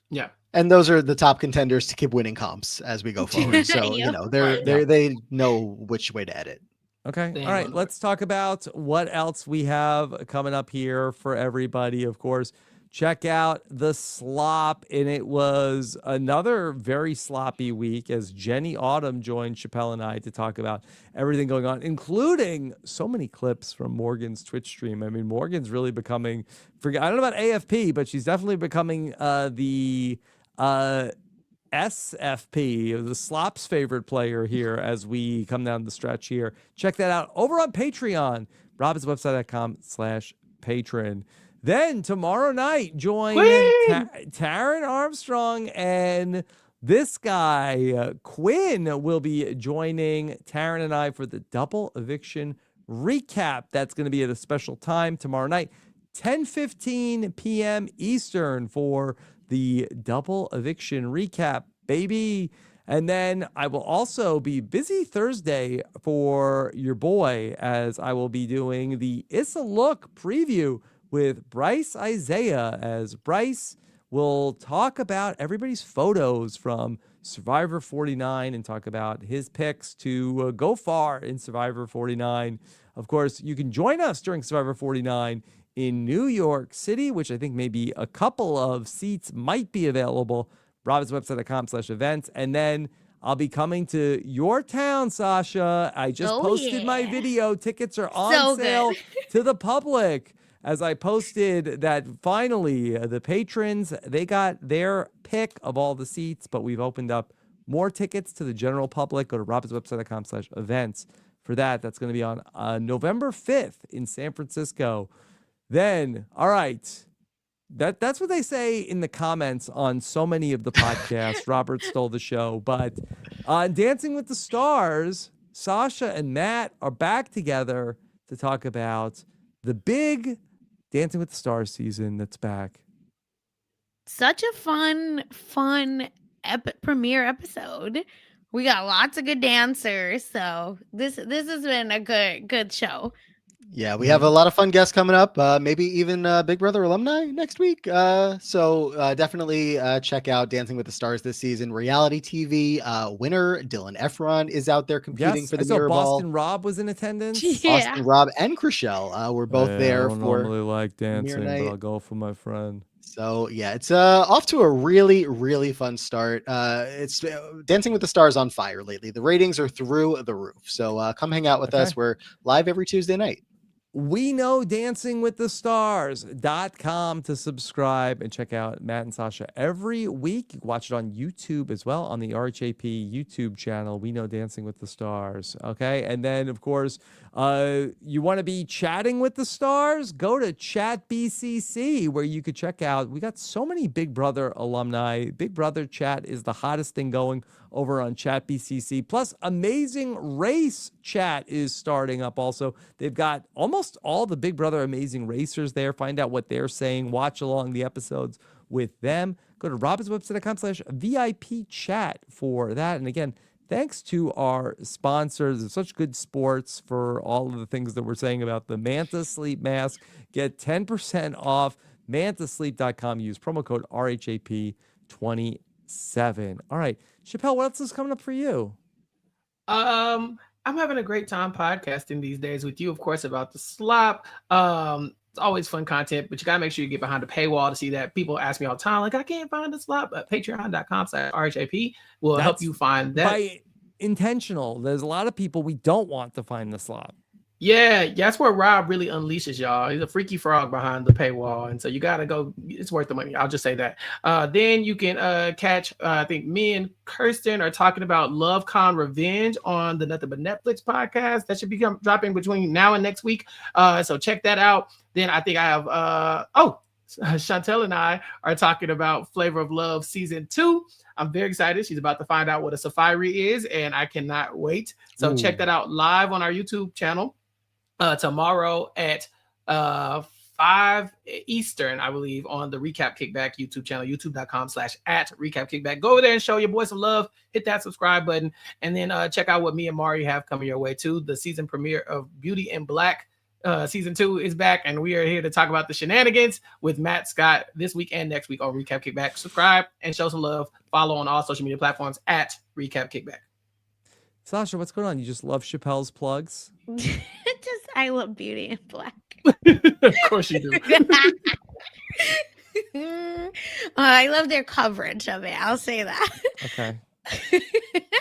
[SPEAKER 2] Yeah.
[SPEAKER 4] And those are the top contenders to keep winning comps as we go forward. So, they know which way to edit.
[SPEAKER 1] Okay. All right. Let's talk about what else we have coming up here for everybody. Of course, check out the slop, and it was another very sloppy week as Jenny Autumn joined Chappell and I to talk about everything going on, including so many clips from Morgan's Twitch stream. I mean, Morgan's really becoming, I don't know about AFP, but she's definitely becoming the SFP, the slop's favorite player here as we come down the stretch here. Check that out over on Patreon, robbinswebsite.com/patron. Then tomorrow night, join Taryn Armstrong and this guy, Quinn, will be joining Taryn and I for the double eviction recap. That's going to be at a special time tomorrow night, 10:15 p.m. Eastern for the double eviction recap, baby. And then I will also be busy Thursday for your boy, as I will be doing the It's a Look preview with Bryce Isaiah, as Bryce will talk about everybody's photos from Survivor 49 and talk about his picks to go far in Survivor 49. Of course, you can join us during Survivor 49 in New York City, which I think maybe a couple of seats might be available. robbinswebsite.com/events. And then I'll be coming to your town, Sasha. I just posted my video. Tickets are on sale to the public as I posted that finally the patrons, they got their pick of all the seats, but we've opened up more tickets to the general public. Go to robbinswebsite.com/events for that. That's going to be on November 5th in San Francisco. Then, all right. That's what they say in the comments on so many of the podcasts. Robert stole the show. But on Dancing with the Stars, Sasha and Matt are back together to talk about the big Dancing with the Stars season that's back.
[SPEAKER 3] Such a fun premiere episode. We got lots of good dancers. So this has been a good show.
[SPEAKER 4] Yeah, we have a lot of fun guests coming up. Maybe even Big Brother alumni next week. So definitely check out Dancing with the Stars this season. Reality TV winner Dylan Efron is out there competing for the Mirror Ball.
[SPEAKER 1] Boston Rob was in attendance.
[SPEAKER 3] Yeah.
[SPEAKER 4] Boston Rob and Chriselle were both there
[SPEAKER 1] I don't
[SPEAKER 4] for
[SPEAKER 1] normally like dancing,
[SPEAKER 4] night.
[SPEAKER 1] but I'll go for my friend.
[SPEAKER 4] So yeah, it's off to a really, really fun start. It's Dancing with the Stars on fire lately. The ratings are through the roof. So come hang out with us. We're live every Tuesday night.
[SPEAKER 1] We know dancingwiththestars.com to subscribe and check out Matt and Sasha every week. You can watch it on YouTube as well on the RHAP YouTube channel. We know Dancing with the Stars. Okay. And then, of course, you want to be chatting with the stars? Go to Chat BCC where you could check out. We got so many Big Brother alumni. Big Brother chat is the hottest thing going over on Chat BCC. Plus, Amazing Race chat is starting up also. They've got almost all the Big Brother Amazing Racers there. Find out what they're saying. Watch along the episodes with them. Go to robbinswebsite.com/VIP chat for that. And again, thanks to our sponsors of such good sports for all of the things that we're saying about the Manta Sleep Mask. Get 10% off mantasleep.com. Use promo code RHAP27. All right. Chappell, what else is coming up for you?
[SPEAKER 2] I'm having a great time podcasting these days with you, of course, about the slop. It's always fun content, but you gotta make sure you get behind the paywall to see that. People ask me all the time, like, I can't find the slop. Patreon.com/RHAP will help you find that.
[SPEAKER 1] By intentional. There's a lot of people we don't want to find the slop.
[SPEAKER 2] Yeah, that's where Rob really unleashes y'all. He's a freaky frog behind the paywall, and so you gotta go. It's worth the money. I'll just say that. Then you can catch. I think me and Kirsten are talking about LoveCon Revenge on the Nothing But Netflix podcast. That should be dropping between now and next week. So check that out. Then I think I have. Chantel and I are talking about Flavor of Love season 2. I'm very excited. She's about to find out what a safari is, and I cannot wait. So check that out live on our YouTube channel. Tomorrow at 5 Eastern, I believe, on the Recap Kickback YouTube channel, youtube.com/@recapkickback. Go over there and show your boy some love. Hit that subscribe button, and then check out what me and Mari have coming your way too. The season premiere of Beauty in Black season 2 is back, and we are here to talk about the shenanigans with Matt Scott this week and next week on Recap Kickback. Subscribe and show some love. Follow on all social media platforms at Recap Kickback.
[SPEAKER 1] Sasha, what's going on? You just love Chappelle's plugs?
[SPEAKER 3] I love Beauty in Black.
[SPEAKER 2] Of course you do.
[SPEAKER 3] I love their coverage of it. I'll say that.
[SPEAKER 1] Okay.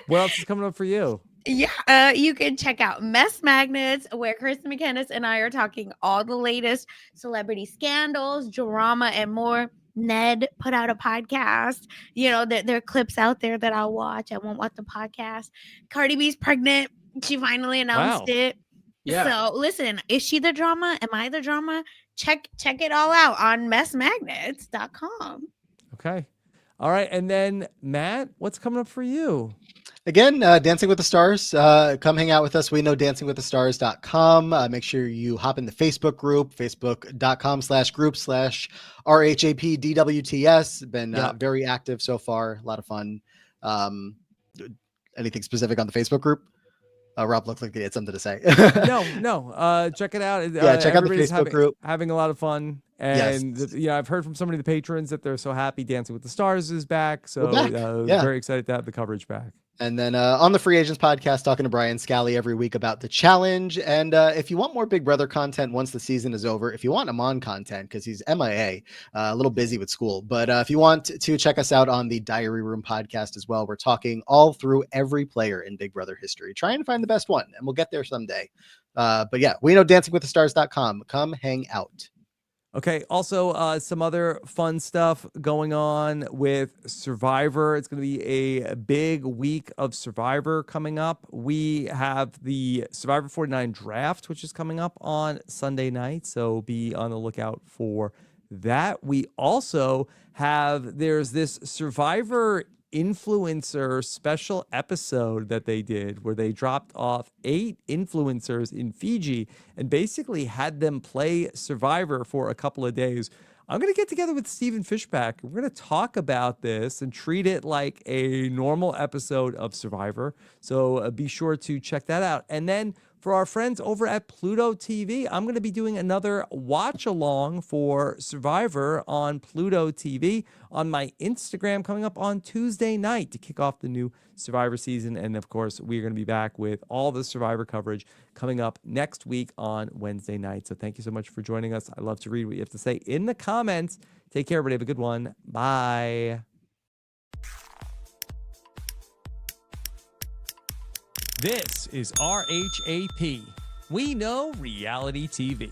[SPEAKER 1] What else is coming up for you?
[SPEAKER 3] Yeah, you can check out Mess Magnets, where Kristen McKinnis and I are talking all the latest celebrity scandals, drama, and more. Ned put out a podcast. You know, there are clips out there that I'll watch. I won't watch the podcast. Cardi B's pregnant. She finally announced it. Yeah. So listen, is she the drama? Am I the drama? Check it all out on messmagnets.com.
[SPEAKER 1] Okay. All right. And then Matt, what's coming up for you?
[SPEAKER 4] Again, Dancing with the Stars. Come hang out with us. We know dancingwiththestars.com. Make sure you hop in the Facebook group, facebook.com/group/RHAPDWTS. Been very active so far. A lot of fun. Anything specific on the Facebook group? Rob looked like he had something to say.
[SPEAKER 1] No. Check it out.
[SPEAKER 4] Check out the Facebook group.
[SPEAKER 1] Having a lot of fun. And I've heard from so many of the patrons that they're so happy Dancing with the Stars is back. So very excited to have the coverage back.
[SPEAKER 4] And then on the Free Agents podcast, talking to Brian Scally every week about the challenge. And if you want more Big Brother content once the season is over, if you want Amon content, because he's MIA, a little busy with school. But if you want to check us out on the Diary Room podcast as well, we're talking all through every player in Big Brother history, trying to find the best one. And we'll get there someday. But yeah, we know dancingwiththestars.com. Come hang out.
[SPEAKER 1] Okay, also some other fun stuff going on with Survivor. It's going to be a big week of Survivor coming up. We have the Survivor 49 draft, which is coming up on Sunday night, so be on the lookout for that. We also have, there's this Survivor influencer special episode that they did where they dropped off 8 influencers in Fiji and basically had them play Survivor for a couple of days. I'm going to get together with Stephen Fishback. We're going to talk about this and treat it like a normal episode of Survivor. So be sure to check that out. And then for our friends over at Pluto TV, I'm going to be doing another watch along for Survivor on Pluto TV on my Instagram coming up on Tuesday night to kick off the new Survivor season. And of course, we're going to be back with all the Survivor coverage coming up next week on Wednesday night. So thank you so much for joining us. I love to read what you have to say in the comments. Take care, everybody. Have a good one. Bye. This is RHAP. We know reality TV.